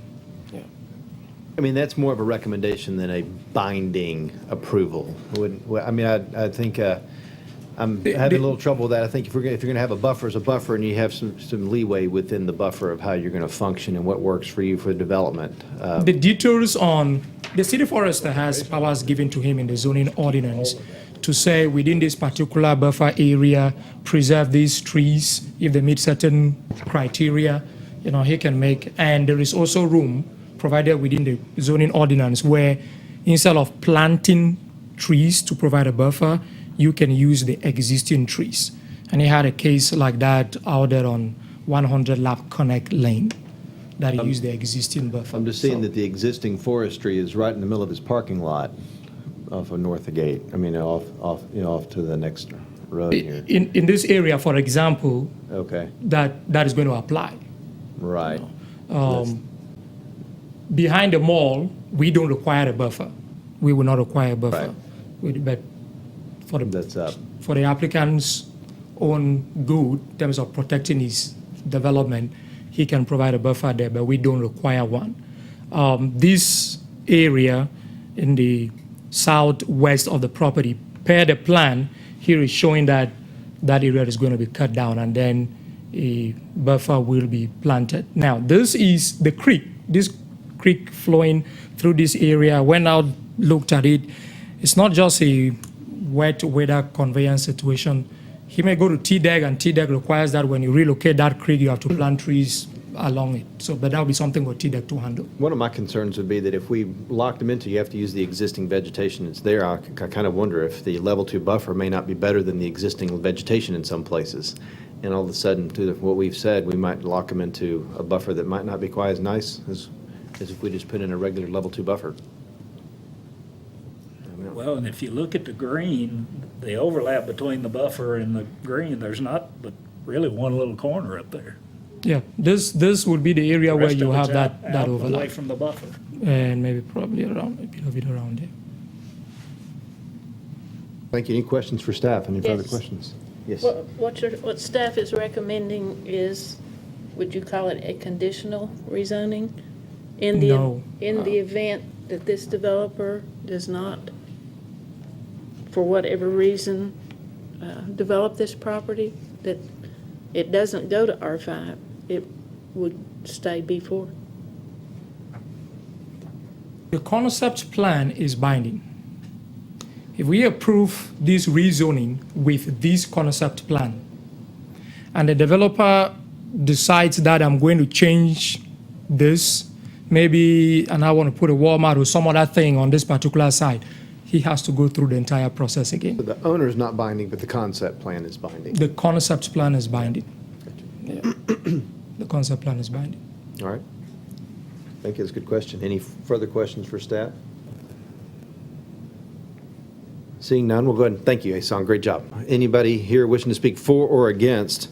I mean, that's more of a recommendation than a binding approval. I think I'm having a little trouble with that. I think if you're going to have a buffer as a buffer, and you have some leeway within the buffer of how you're going to function and what works for you for development. The details on, the city forester has powers given to him in the zoning ordinance to say within this particular buffer area, preserve these trees if they meet certain criteria, he can make. And there is also room provided within the zoning ordinance where instead of planting trees to provide a buffer, you can use the existing trees. And he had a case like that out there on 100 Lap Connect Lane, that he used the existing buffer. I'm just seeing that the existing forestry is right in the middle of his parking lot off of North Gate. I mean, off to the next road here. In this area, for example, Okay, that is going to apply. right. Behind the mall, we don't require a buffer. We will not require a buffer. But for the That's up. for the applicant's own good, in terms of protecting his development, he can provide a buffer there, but we don't require one. This area in the southwest of the property, per the plan, here is showing that that area is going to be cut down and then a buffer will be planted. Now, this is the creek. This creek flowing through this area, when I looked at it, it's not just a wet weather conveyance situation. He may go to TDEC, and TDEC requires that when you relocate that creek, you have to plant trees along it. So, but that would be something for TDEC to handle. One of my concerns would be that if we lock them into, you have to use the existing vegetation that's there. I kind of wonder if the level 2 buffer may not be better than the existing vegetation in some places. And all of a sudden, to what we've said, we might lock them into a buffer that might not be quite as nice as if we just put in a regular level 2 buffer. Well, and if you look at the green, the overlap between the buffer and the green, there's not but really one little corner up there. Yeah, this would be the area The where rest you of have it's that out overlap. away from the buffer. And maybe probably around, a bit of it around there. Thank you. Any questions for staff? Any further Yes. questions? Yes. What staff is recommending is, would you call it a conditional rezoning? In the No. In the event that this developer does not, for whatever reason, develop this property, that it doesn't go to R5, it would stay B4? The concept plan is binding. If we approve this rezoning with this concept plan, and the developer decides that I'm going to change this, maybe, and I want to put a Walmart or some other thing on this particular site, he has to go through the entire process again. So the owner's not binding, but the concept plan is binding. The concept plan is binding. Yeah. The concept plan is binding. All right. Thank you. That's a good question. Any further questions for staff? Seeing none, we'll go ahead and thank you, Hassan. Great job. Anybody here wishing to speak for or against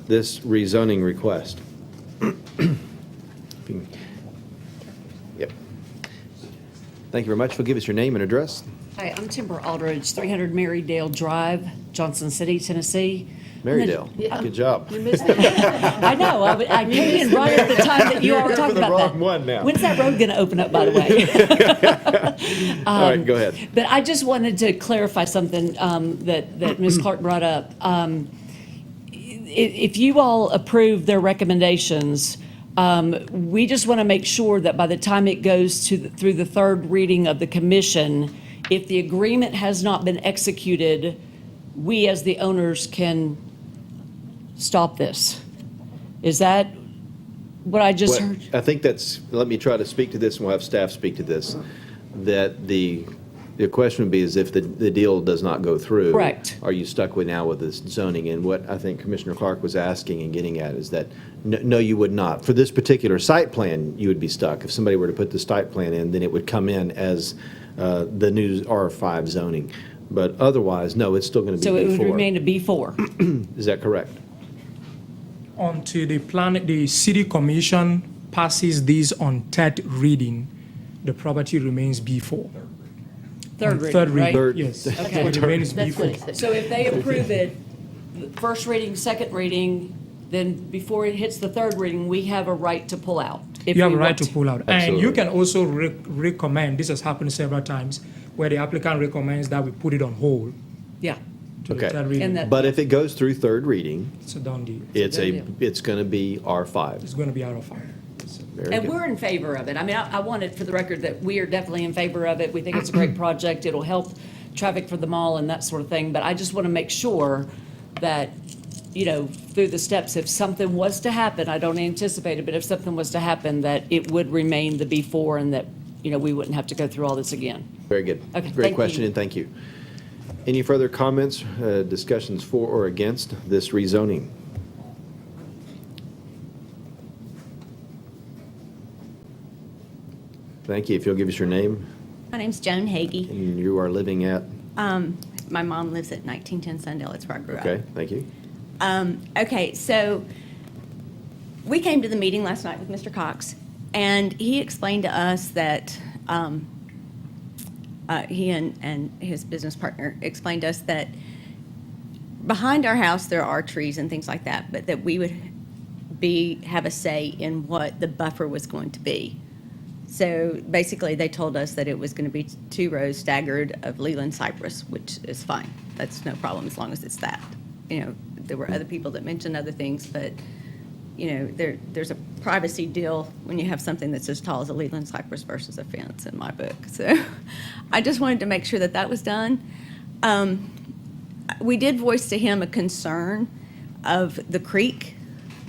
this rezoning request? Yep. Thank you very much. Will give us your name and address. Hi, I'm Timber Aldridge, 300 Marydale Drive, Johnson City, Tennessee. Marydale. Yeah. Good job. You missed it. I know, I came in right at the time that you all were talking about that. You're for the wrong one now. When's that road going to open up, by the way? All right, go ahead. But I just wanted to clarify something that Ms. Clark brought up. If you all approve their recommendations, we just want to make sure that by the time it goes through the third reading of the commission, if the agreement has not been executed, we as the owners can stop this. Is that what I just heard? I think that's, let me try to speak to this, and we'll have staff speak to this, that the question would be is if the deal does not go through. Correct. Are you stuck with now with this zoning? And what I think Commissioner Clark was asking and getting at is that, no, you would not. For this particular site plan, you would be stuck. If somebody were to put the site plan in, then it would come in as the new R5 zoning. But otherwise, no, it's still going to be So it would B4. remain a B4. Is that correct? Until the city commission passes this on third reading, the property remains B4. Third On reading, third right? reading, yes. Okay. It remains That's what he B4. said. So if they approve it, first reading, second reading, then before it hits the third reading, we have a right to pull out. if You have we a right want to pull out. And Absolutely. you can also recommend, this has happened several times, where the applicant recommends that we put it on hold. Yeah, to the Okay. third reading. And that- But if it goes through third reading, It's a done deal. it's done a, deal. it's going to be R5. It's going to be out of fire. Very And good. we're in favor of it. I mean, I want it for the record that we are definitely in favor of it. We think it's a great project. It'll help traffic for the mall and that sort of thing. But I just want to make sure that, you know, through the steps, if something was to happen, I don't anticipate it, but if something was to happen, that it would remain the B4 and that, you know, we wouldn't have to go through all this again. Very good. Okay, Great thank question, you. and thank you. Any further comments, discussions for or against this rezoning? Thank you. If you'll give us your name, My name's Joan Hagee. and you are living at, My mom lives at 1910 Sundale. It's where I grew up. okay, thank you. Okay, so we came to the meeting last night with Mr. Cox, and he explained to us that he and his business partner explained to us that behind our house there are trees and things like that, but that we would have a say in what the buffer was going to be. So basically, they told us that it was going to be 2 rows staggered of Leland cypress, which is fine. That's no problem as long as it's that. You know, there were other people that mentioned other things, but, you know, there's a privacy deal when you have something that's as tall as a Leland cypress versus a fence in my book. So I just wanted to make sure that that was done. We did voice to him a concern of the creek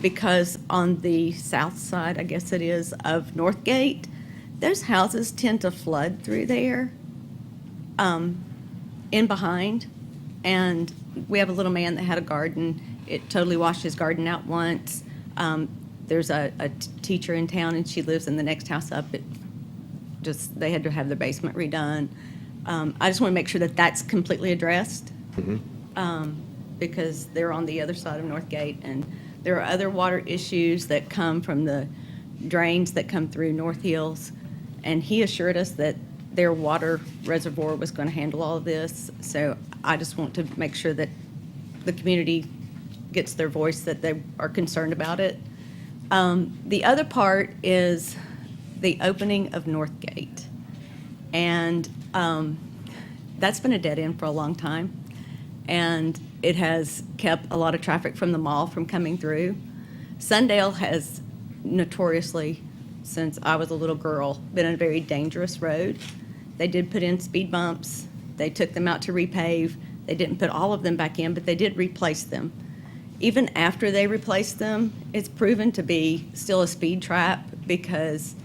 because on the south side, I guess it is, of Northgate, those houses tend to flood through there, in behind. And we have a little man that had a garden. It totally washed his garden out once. There's a teacher in town, and she lives in the next house up. They had to have their basement redone. I just want to make sure that that's completely addressed, because they're on the other side of Northgate, and there are other water issues that come from the drains that come through North Hills. And he assured us that their water reservoir was going to handle all of this. So I just want to make sure that the community gets their voice, that they are concerned about it. The other part is the opening of Northgate. And that's been a dead end for a long time. And it has kept a lot of traffic from the mall from coming through. Sundale has notoriously, since I was a little girl, been a very dangerous road. They did put in speed bumps. They took them out to repave. They didn't put all of them back in, but they did replace them. Even after they replaced them, it's proven to be still a speed trap because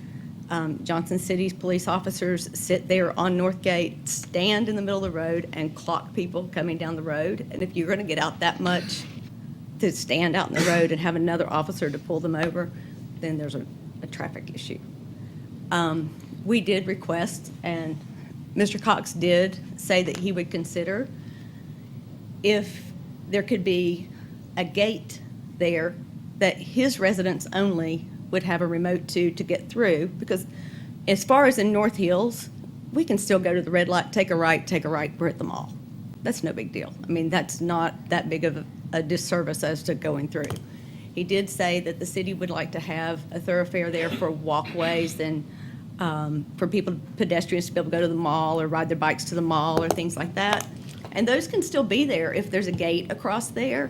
Johnson City's police officers sit there on Northgate, stand in the middle of the road, and clock people coming down the road. And if you're going to get out that much to stand out in the road and have another officer to pull them over, then there's a traffic issue. We did request, and Mr. Cox did say that he would consider if there could be a gate there that his residents only would have a remote to get through, because as far as in North Hills, we can still go to the red light, take a right, we're at the mall. That's no big deal. I mean, that's not that big of a disservice as to going through. He did say that the city would like to have a thoroughfare there for walkways and for pedestrians to be able to go to the mall or ride their bikes to the mall or things like that. And those can still be there if there's a gate across there.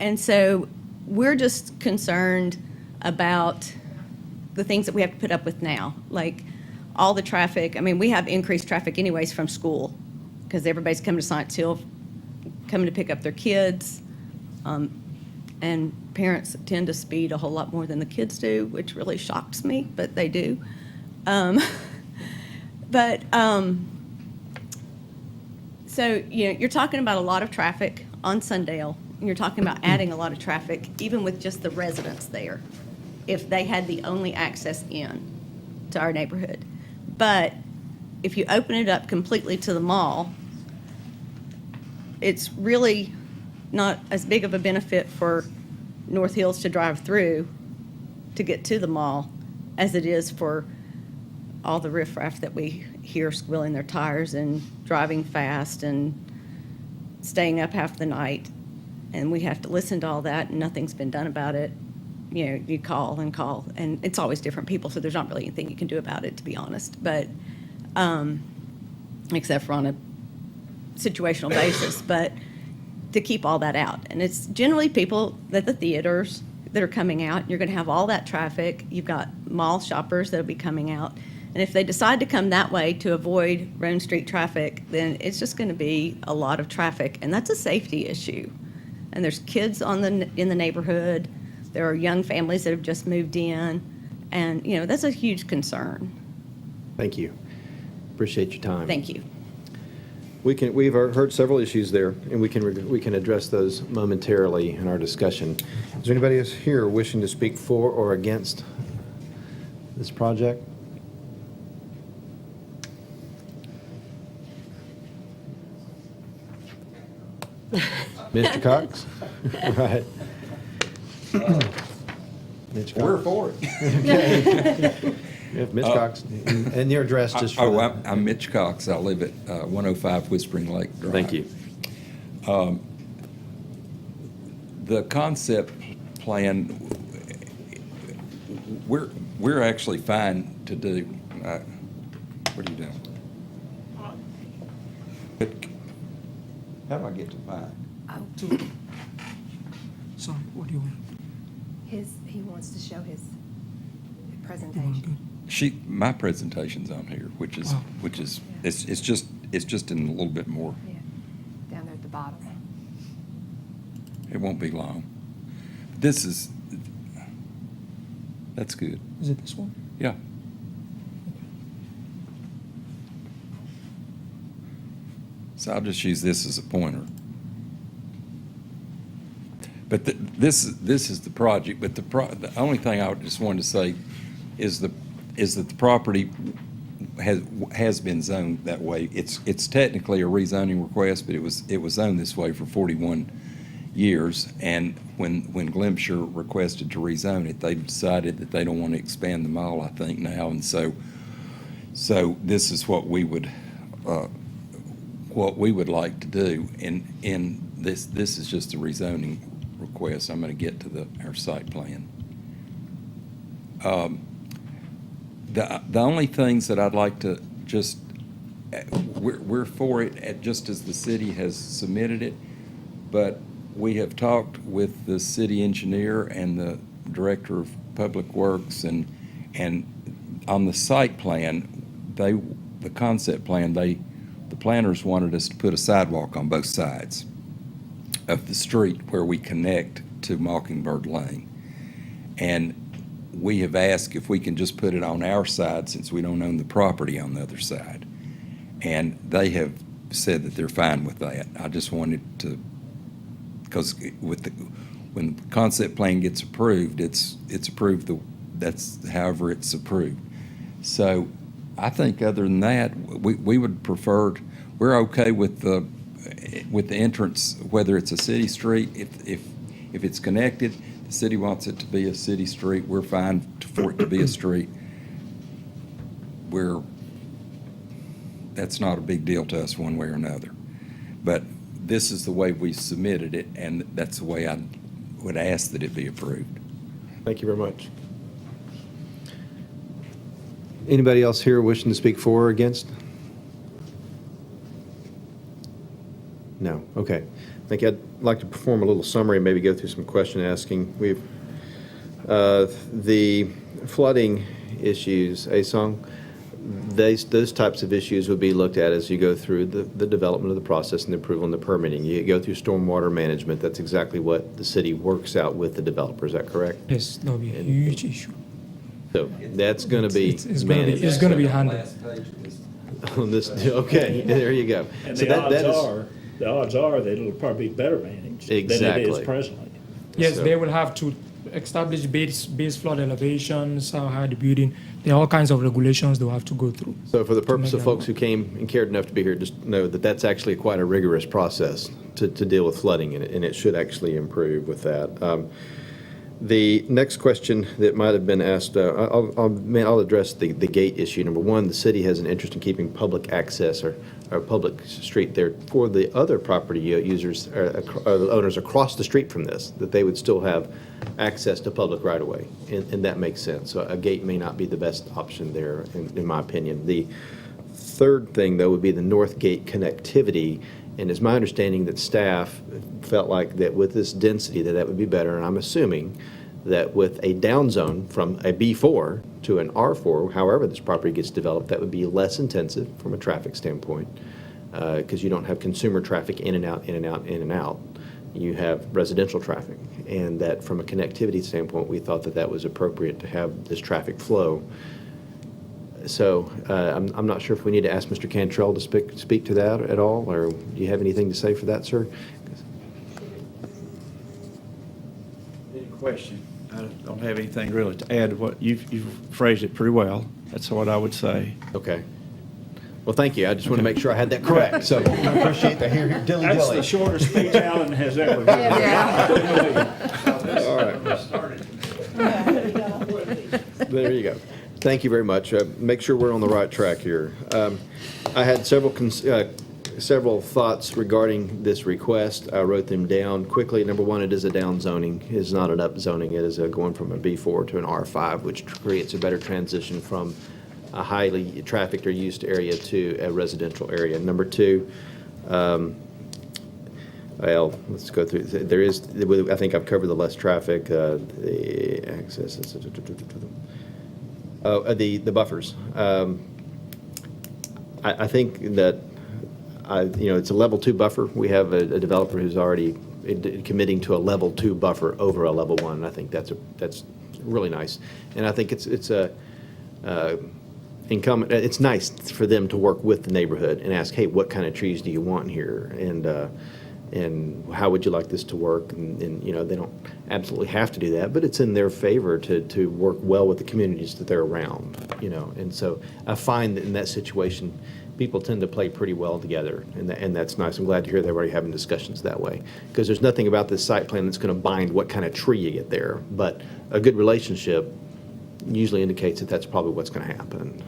And so we're just concerned about the things that we have to put up with now, like all the traffic. I mean, we have increased traffic anyways from school because everybody's coming to Science Hill, coming to pick up their kids. And parents tend to speed a whole lot more than the kids do, which really shocks me, but they do. So, you know, you're talking about a lot of traffic on Sundale, and you're talking about adding a lot of traffic, even with just the residents there, if they had the only access in to our neighborhood. But if you open it up completely to the mall, it's really not as big of a benefit for North Hills to drive through to get to the mall as it is for all the riffraff that we hear squealing their tires and driving fast and staying up half the night. And we have to listen to all that, and nothing's been done about it. You know, you call, and it's always different people, so there's not really anything you can do about it, to be honest. But except for on a situational basis, but to keep all that out. And it's generally people at the theaters that are coming out. You're going to have all that traffic. You've got mall shoppers that'll be coming out. And if they decide to come that way to avoid Rome Street traffic, then it's just going to be a lot of traffic, and that's a safety issue. And there's kids in the neighborhood. There are young families that have just moved in, and that's a huge concern. Thank you. Appreciate your time. Thank you. We've heard several issues there, and we can address those momentarily in our discussion. Is there anybody else here wishing to speak for or against this project? Mr. Cox? All right. Mitch Cox. We're for it. Okay. If Mitch Cox, and your address just for I'm Mitch Cox. I live at 105 Whispering Lake Drive. Thank you. The concept plan, we're actually fine to do. What are you doing? How do I get to mine? Sorry, what do you want? He wants to show his presentation. My presentation's on here, which is it's just in a little bit more. Yeah, down there at the bottom. It won't be long. That's good. Is it this one? Yeah. So I'll just use this as a pointer. But this is the project. But the only thing I just wanted to say is that the property has been zoned that way. It's technically a rezoning request, but it was zoned this way for 41 years. And when Glimsher requested to rezone it, they decided that they don't want to expand the mall, I think now, and so this is what we would like to do. And this is just a rezoning request. I'm going to get to our site plan. The only things that I'd like to just, we're for it just as the city has submitted it, but we have talked with the city engineer and the director of public works, and on the site plan, the concept plan, the planners wanted us to put a sidewalk on both sides of the street where we connect to Mockingbird Lane. And we have asked if we can just put it on our side since we don't own the property on the other side. And they have said that they're fine with that. I just wanted to, because when the concept plan gets approved, it's approved, that's however it's approved. So I think other than that, we would prefer, we're okay with the entrance, whether it's a city street, if it's connected, the city wants it to be a city street, we're fine for it to be a street. That's not a big deal to us one way or another. But this is the way we submitted it, and that's the way I would ask that it be approved. Thank you very much. Anybody else here wishing to speak for or against? No. Okay. I think I'd like to perform a little summary and maybe go through some question asking. We've the flooding issues, Asong, those types of issues would be looked at as you go through the development of the process and the approval and the permitting. You go through stormwater management. That's exactly what the city works out with the developer. Is that correct? Yes, that'll be a huge issue. So that's going to be It's managed. going to be handled. On this, okay, there you go. And So the odds are that it'll probably be better managed than it is Exactly. presently. Yes, So- they will have to establish base flood elevations, how high the building. There are all kinds of regulations they'll have to go through. So for the purpose make of that folks who came and cared enough to be here, just know that that's actually quite a rigorous process to deal with flooding, and it should actually improve with that. The next question that might have been asked, I'll address the gate issue. Number one, the city has an interest in keeping public access or public street there for the other property users, or owners across the street from this, that they would still have access to public right-of-way, and that makes sense. So a gate may not be the best option there, in my opinion. The third thing, though, would be the north gate connectivity, And it's my understanding that staff felt like that with this density, that would be better. And I'm assuming that with a down zone from a B4 to an R4, however this property gets developed, that would be less intensive from a traffic standpoint, because you don't have consumer traffic in and out, in and out, in and out. You have residential traffic. And that from a connectivity standpoint, we thought that that was appropriate to have this traffic flow. So I'm not sure if we need to ask Mr. Cantrell to speak to that at all, or do you have anything to say for that, sir? Any question? I don't have anything really to add to what you've phrased it pretty well. That's what I would say. Okay. Well, thank you. I just want to make sure I had that correct. So I appreciate the here, dilly That's dilly. the shortest speech Alan has ever given. All right. There you go. Thank you very much. Make sure we're on the right track here. I had several thoughts regarding this request. I wrote them down quickly. Number one, it is a down zoning. It is not an up zoning. It is going from a B4 to an R5, which creates a better transition from a highly trafficked or used area to a residential area. Number two, well, let's go through. There is, I think I've covered the less traffic, the access, the buffers. I think that, it's a level 2 buffer. We have a developer who's already committing to a level 2 buffer over a level 1. I think that's really nice, and I think it's incumbent. It's nice for them to work with the neighborhood and ask, hey, what kind of trees do you want here, and how would you like this to work? And they don't absolutely have to do that, but it's in their favor to work well with the communities that they're around. And so I find that in that situation, people tend to play pretty well together, and that's nice. I'm glad to hear they're already having discussions that way, because there's nothing about this site plan that's going to bind what kind of tree you get there, but a good relationship usually indicates that that's probably what's going to happen.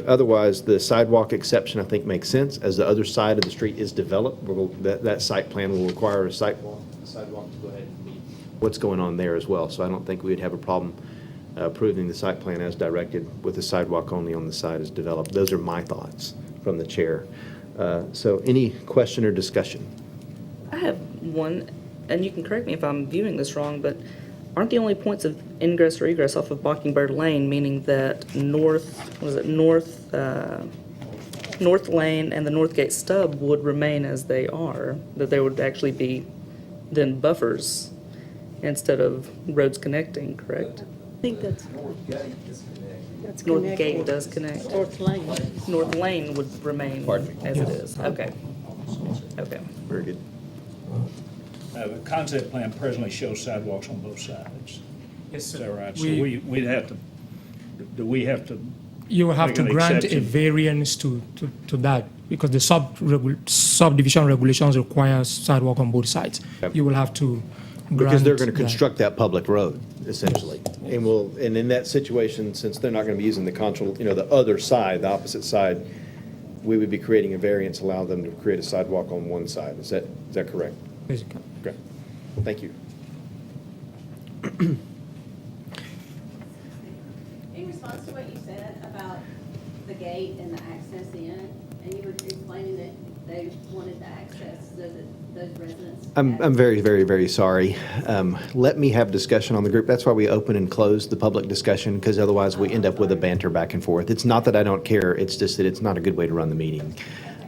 Otherwise, the sidewalk exception, I think, makes sense. As the other side of the street is developed, that site plan will require a sidewalk to go ahead and meet what's going on there as well. So I don't think we'd have a problem approving the site plan as directed with the sidewalk only on the side as developed. Those are my thoughts from the chair. So any question or discussion? I have one, and you can correct me if I'm viewing this wrong, but aren't the only points of ingress or egress off of Mockingbird Lane, meaning that North Lane and the Northgate stub would remain as they are, that there would actually be then buffers instead of roads connecting, correct? I think that's North Gate connected. does connect. North Lane. North Lane would remain as it is. Okay. Okay. Very good. The concept plan presently shows sidewalks on both sides. Yes, sir. Is that right? So We- we'd have to, do we have to? You will have make to an grant a exception? variance to that, because the subdivision regulations require sidewalk on both sides. You will have to grant Because they're going to that. construct that public road, essentially. And in that situation, since they're not going to be using the the other side, the opposite side, we would be creating a variance, allow them to create a sidewalk on one side. Is that correct? Basically. Okay. Thank you. In response to what you said about the gate and the access in, and you were explaining that they wanted the access so that those residents. I'm very, very, very sorry. Let me have discussion on the group. That's why we open and close the public discussion, because otherwise we end up with a banter back and forth. It's not that I don't care, it's just that it's not a good way to run the meeting.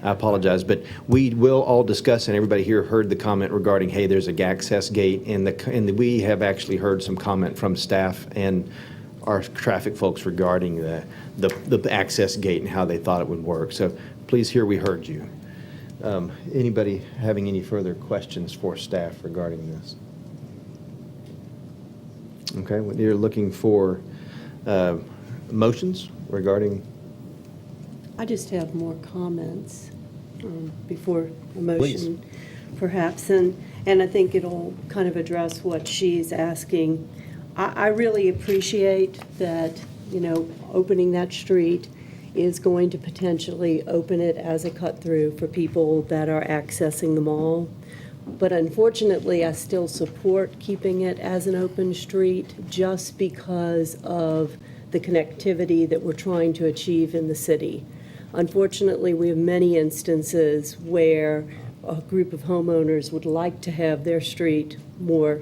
I apologize, but we will all discuss, and everybody here heard the comment regarding, hey, there's a access gate, and we have actually heard some comment from staff and our traffic folks regarding the access gate and how they thought it would work. So please hear we heard you. Anybody having any further questions for staff regarding this? Okay, well, you're looking for motions regarding? I just have more comments before a Please. motion, perhaps, and I think it'll kind of address what she's asking. I really appreciate that, opening that street is going to potentially open it as a cut-through for people that are accessing the mall. But unfortunately, I still support keeping it as an open street just because of the connectivity that we're trying to achieve in the city. Unfortunately, we have many instances where a group of homeowners would like to have their street more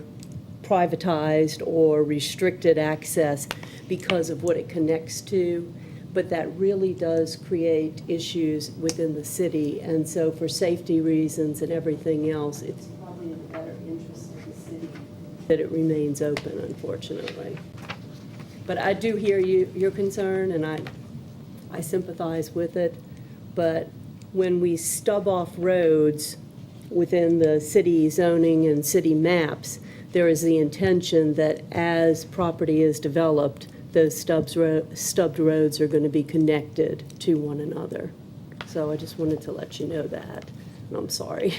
privatized or restricted access because of what it connects to, but that really does create issues within the city. And so for safety reasons and everything else, it's probably in the better interest of the city that it remains open, unfortunately. But I do hear your concern, and I sympathize with it. But when we stub off roads within the city zoning and city maps, there is the intention that as property is developed, those stubbed roads are going to be connected to one another. So I just wanted to let you know that, and I'm sorry.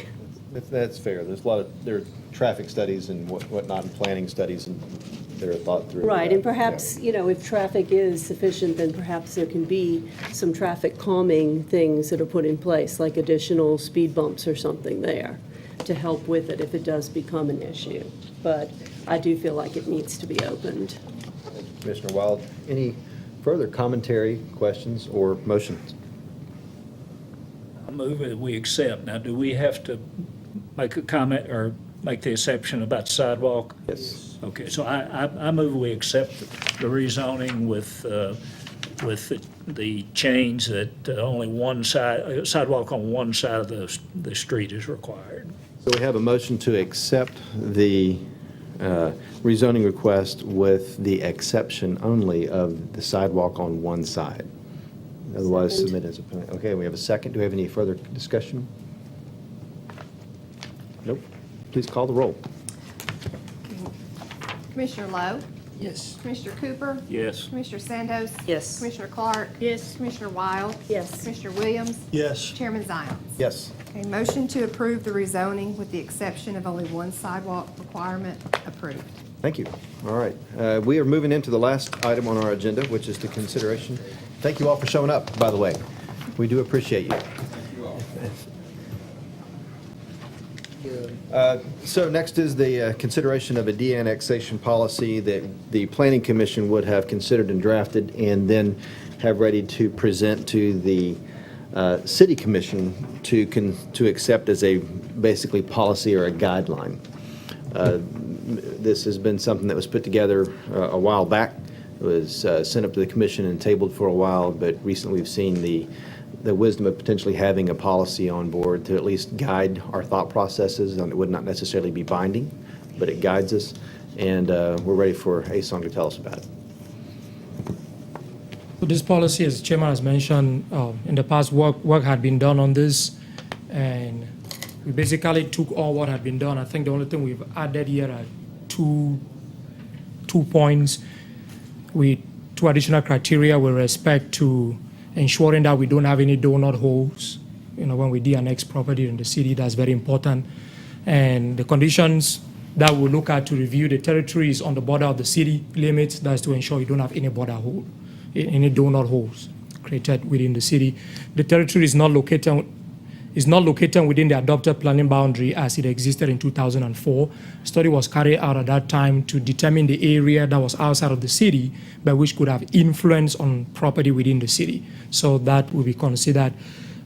That's fair. There are traffic studies and whatnot, and planning studies, and they're thought through. Right, and perhaps, if traffic is sufficient, then perhaps there can be some traffic calming things that are put in place, like additional speed bumps or something there to help with it if it does become an issue. But I do feel like it needs to be opened. Commissioner Wild, any further commentary, questions, or motions? I move that we accept. Now, do we have to make a comment or make the exception about sidewalk? Yes. Okay, so I move we accept the rezoning with the change that only one sidewalk on one side of the street is required. So we have a motion to accept the rezoning request with the exception only of the sidewalk on one side. Otherwise, submit as a plan. Okay, we have a second. Do we have any further discussion? Nope. Please call the roll. Commissioner Lowe? Yes. Commissioner Cooper? Yes. Commissioner Sandos? Yes. Commissioner Clark? Yes. Commissioner Wild? Yes. Commissioner Williams? Yes. Chairman Zions? Yes. A motion to approve the rezoning with the exception of only one sidewalk requirement approved. Thank you. All right. We are moving into the last item on our agenda, which is the consideration. Thank you all for showing up, by the way. We do appreciate you. So next is the consideration of a de-annexation policy that the Planning Commission would have considered and drafted and then have ready to present to the City Commission to accept as a basically policy or a guideline. This has been something that was put together a while back. It was sent up to the commission and tabled for a while, but recently we've seen the wisdom of potentially having a policy on board to at least guide our thought processes, and it would not necessarily be binding, but it guides us, and we're ready for Asong to tell us about it. So this policy, as Chairman has mentioned, in the past work had been done on this, and we basically took all what had been done. I think the only thing we've added here are two points with two additional criteria with respect to ensuring that we don't have any donut holes, when we de-annex property in the city. That's very important. And the conditions that we look at to review the territory is on the border of the city limits. That's to ensure you don't have any border hole, any donut holes created within the city. The territory is not located within the adopted planning boundary as it existed in 2004. A study was carried out at that time to determine the area that was outside of the city, but which could have influence on property within the city. So that will be considered.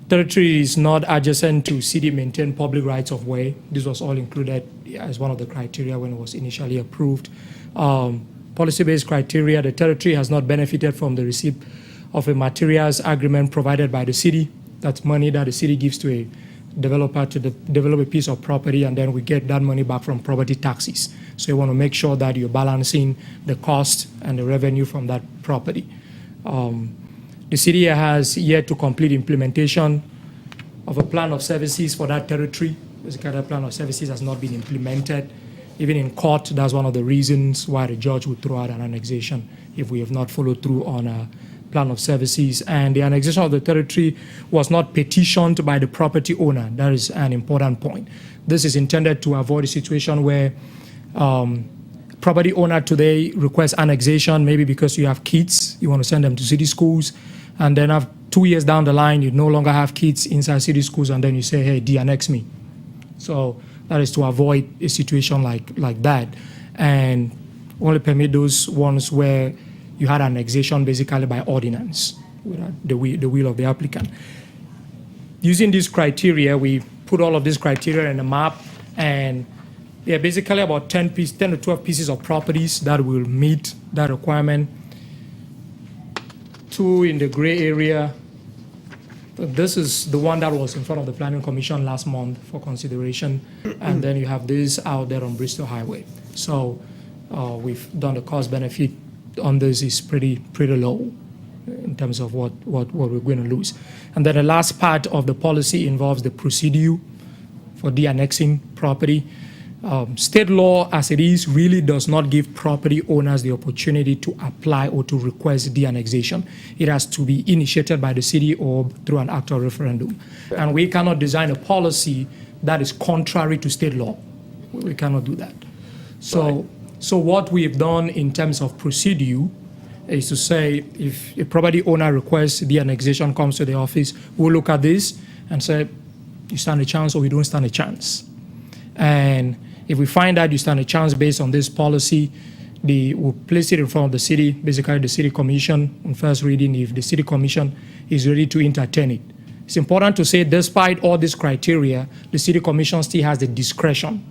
Territory is not adjacent to city-maintained public rights of way. This was all included as one of the criteria when it was initially approved. Policy-based criteria, the territory has not benefited from the receipt of a materials agreement provided by the city. That's money that the city gives to a developer to develop a piece of property, and then we get that money back from property taxes. So you want to make sure that you're balancing the cost and the revenue from that property. The city has yet to complete implementation of a plan of services for that territory. Basically, that plan of services has not been implemented. Even in court, that's one of the reasons why the judge would throw out an annexation if we have not followed through on a plan of services. And the annexation of the territory was not petitioned by the property owner. That is an important point. This is intended to avoid a situation where property owner today requests annexation, maybe because you have kids, you want to send them to city schools, and then 2 years down the line, you no longer have kids inside city schools, and then you say, hey, de-annex me. So that is to avoid a situation like that, and only permit those ones where you had annexation basically by ordinance, without the will of the applicant. Using these criteria, we put all of these criteria in a map, and there are basically about 10 to 12 pieces of properties that will meet that requirement. 2 in the gray area. This is the one that was in front of the Planning Commission last month for consideration. And then you have this out there on Bristol Highway. So we've done the cost benefit on this is pretty low in terms of what we're going to lose. And then the last part of the policy involves the procedure for de-annexing property. State law as it is really does not give property owners the opportunity to apply or to request de-annexation. It has to be initiated by the city or through an act of referendum. And we cannot design a policy that is contrary to state law. We cannot do that. So what we've done in terms of procedure is to say if a property owner requests de-annexation, comes to the office, we'll look at this and say, you stand a chance or you don't stand a chance. And if we find that you stand a chance based on this policy, we'll place it in front of the city, basically the city commission on first reading, if the city commission is ready to entertain it. It's important to say, despite all these criteria, the city commission still has the discretion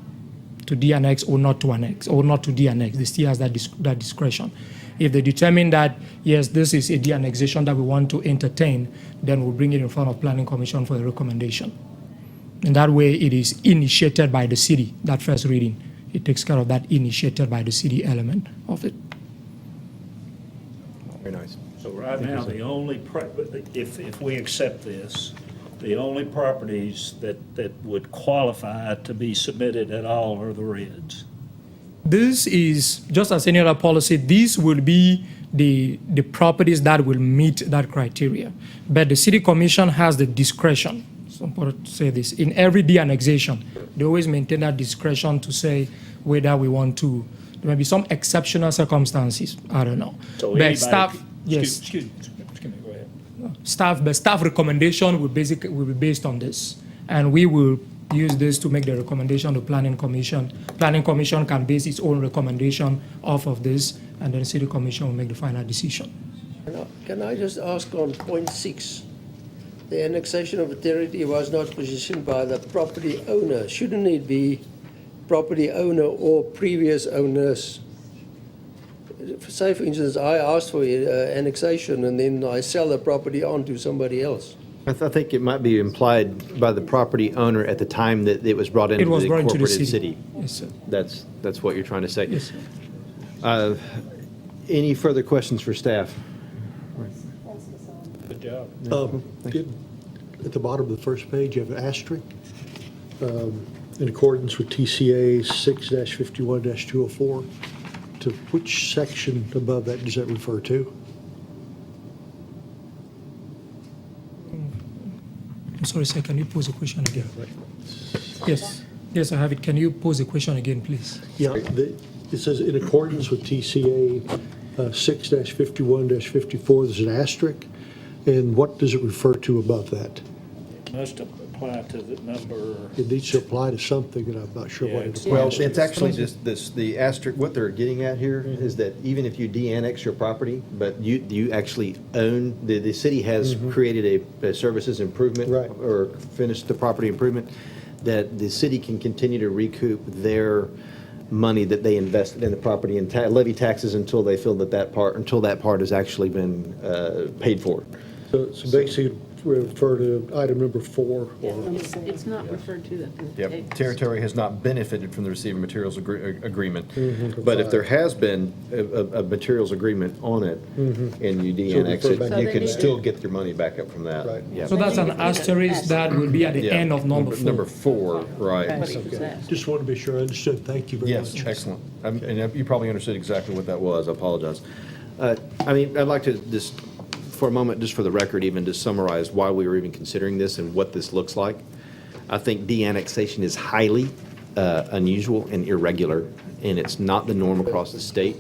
to de-annex or not to annex, or not to de-annex. They still has that discretion. If they determine that, yes, this is a de-annexation that we want to entertain, then we'll bring it in front of Planning Commission for a recommendation. In that way, it is initiated by the city, that first reading. It takes care of that initiated by the city element of it. Very nice. So right now, the only, if we accept this, the only properties that would qualify to be submitted at all are the reds. This is, just as any other policy, these will be the properties that will meet that criteria. But the city commission has the discretion. It's important to say this. In every de-annexation, they always maintain that discretion to say whether we want to. There may be some exceptional circumstances. I don't know. So but anybody, staff, yes. Excuse me, go ahead. But staff recommendation will be based on this, and we will use this to make the recommendation to Planning Commission. Planning Commission can base its own recommendation off of this, and then City Commission will make the final decision. Can I just ask on point 6? The annexation of a territory was not positioned by the property owner. Shouldn't it be property owner or previous owners? Say, for instance, I asked for annexation and then I sell the property on to somebody else. I think it might be implied by the property owner at the time that it was brought into the incorporated city. Yes, sir. That's what you're trying to say. Yes, sir. Any further questions for staff? Good job. At the bottom of the first page, you have an asterisk. In accordance with TCA 6-51-204, to which section above that does that refer to? I'm sorry, sir, can you pose the question again? Yes, I have it. Can you pose the question again, please? Yeah, it says in accordance with TCA 6-51-54, there's an asterisk. And what does it refer to above that? It must apply to the number. It needs to apply to something, and I'm not sure what it applies Well, to. it's actually just the asterisk, what they're getting at here is that even if you de-annex your property, but you actually own, the city has created a services improvement or finished the property improvement, that the city can continue to recoup their money that they invested in the property and levy taxes until they feel that part has actually been paid for. So basically, we refer to item number 4. It's not referred to that. Yep, territory has not benefited from the receiving materials agreement. Mhm. But if there has been a materials agreement on it and you de-annex refer it, back- you can still get your money back up from that. Yeah. So that's an asterisk that will be at the Yeah. end of number 4. Number 4, right. Okay. Just wanted to be sure I understood. Thank you very much. Yes, excellent. And you probably understood exactly what that was. I apologize. I mean, I'd like to just, for a moment, just for the record, even to summarize why we were even considering this and what this looks like. I think de-annexation is highly unusual and irregular, and it's not the norm across the state.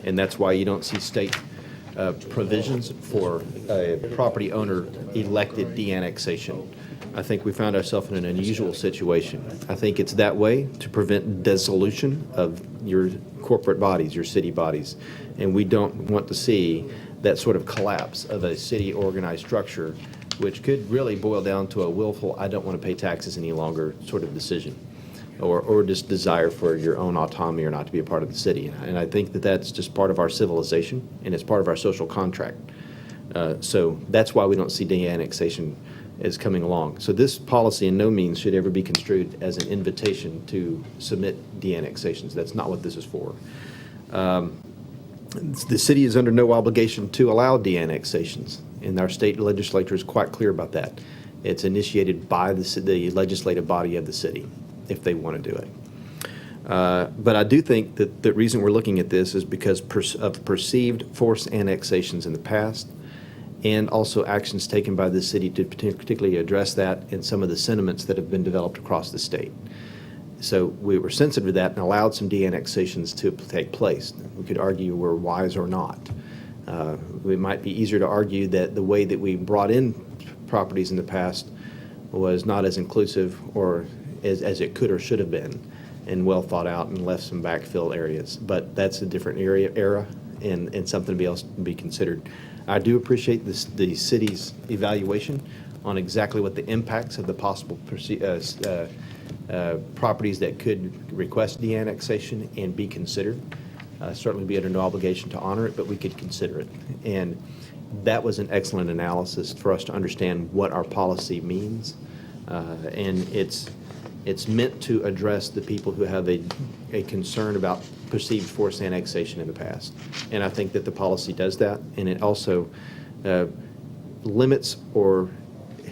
And that's why you don't see state provisions for a property owner elected de-annexation. I think we found ourselves in an unusual situation. I think it's that way to prevent dissolution of your corporate bodies, your city bodies. And we don't want to see that sort of collapse of a city organized structure, which could really boil down to a willful, I don't want to pay taxes any longer sort of decision, or just desire for your own autonomy or not to be a part of the city. And I think that that's just part of our civilization, and it's part of our social contract. So that's why we don't see de-annexation as coming along. So this policy in no means should ever be construed as an invitation to submit de-annexations. That's not what this is for. The city is under no obligation to allow de-annexations, and our state legislature is quite clear about that. It's initiated by the legislative body of the city, if they want to do it. But I do think that the reason we're looking at this is because of perceived forced annexations in the past, and also actions taken by the city to particularly address that and some of the sentiments that have been developed across the state. So we were sensitive to that and allowed some de-annexations to take place. We could argue we're wise or not. It might be easier to argue that the way that we brought in properties in the past was not as inclusive or as it could or should have been, and well thought out, and left some backfill areas. But that's a different era and something to be considered. I do appreciate the city's evaluation on exactly what the impacts of the possible properties that could request de-annexation and be considered. Certainly be under no obligation to honor it, but we could consider it. And that was an excellent analysis for us to understand what our policy means. And it's meant to address the people who have a concern about perceived forced annexation in the past. And I think that the policy does that, and it also limits or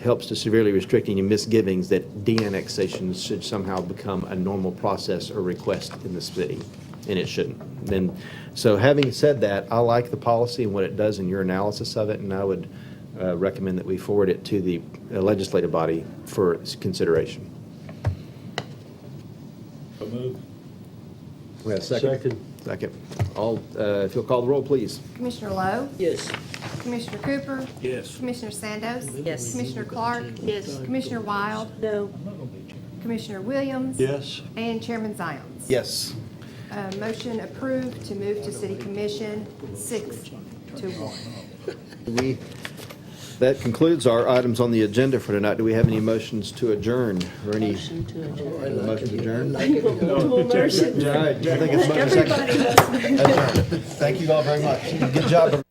helps to severely restrict any misgivings that de-annexations should somehow become a normal process or request in the city, and it shouldn't. And so having said that, I like the policy and what it does in your analysis of it, and I would recommend that we forward it to the legislative body for consideration. So move. We have a second? Second. All, if you'll call the roll, please. Commissioner Lowe? Yes. Commissioner Cooper? Yes. Commissioner Sandos? Yes. Commissioner Clark? Yes. Commissioner Wild? No. Commissioner Williams? Yes. And Chairman Zions. Yes. Motion approved to move to City Commission, 6-1. That concludes our items on the agenda for tonight. Do we have any motions to adjourn or any? Motion to adjourn. Motion to adjourn? Multiple motions. All right. I think it's motion second. Adjourn. Thank you all very much. Good job.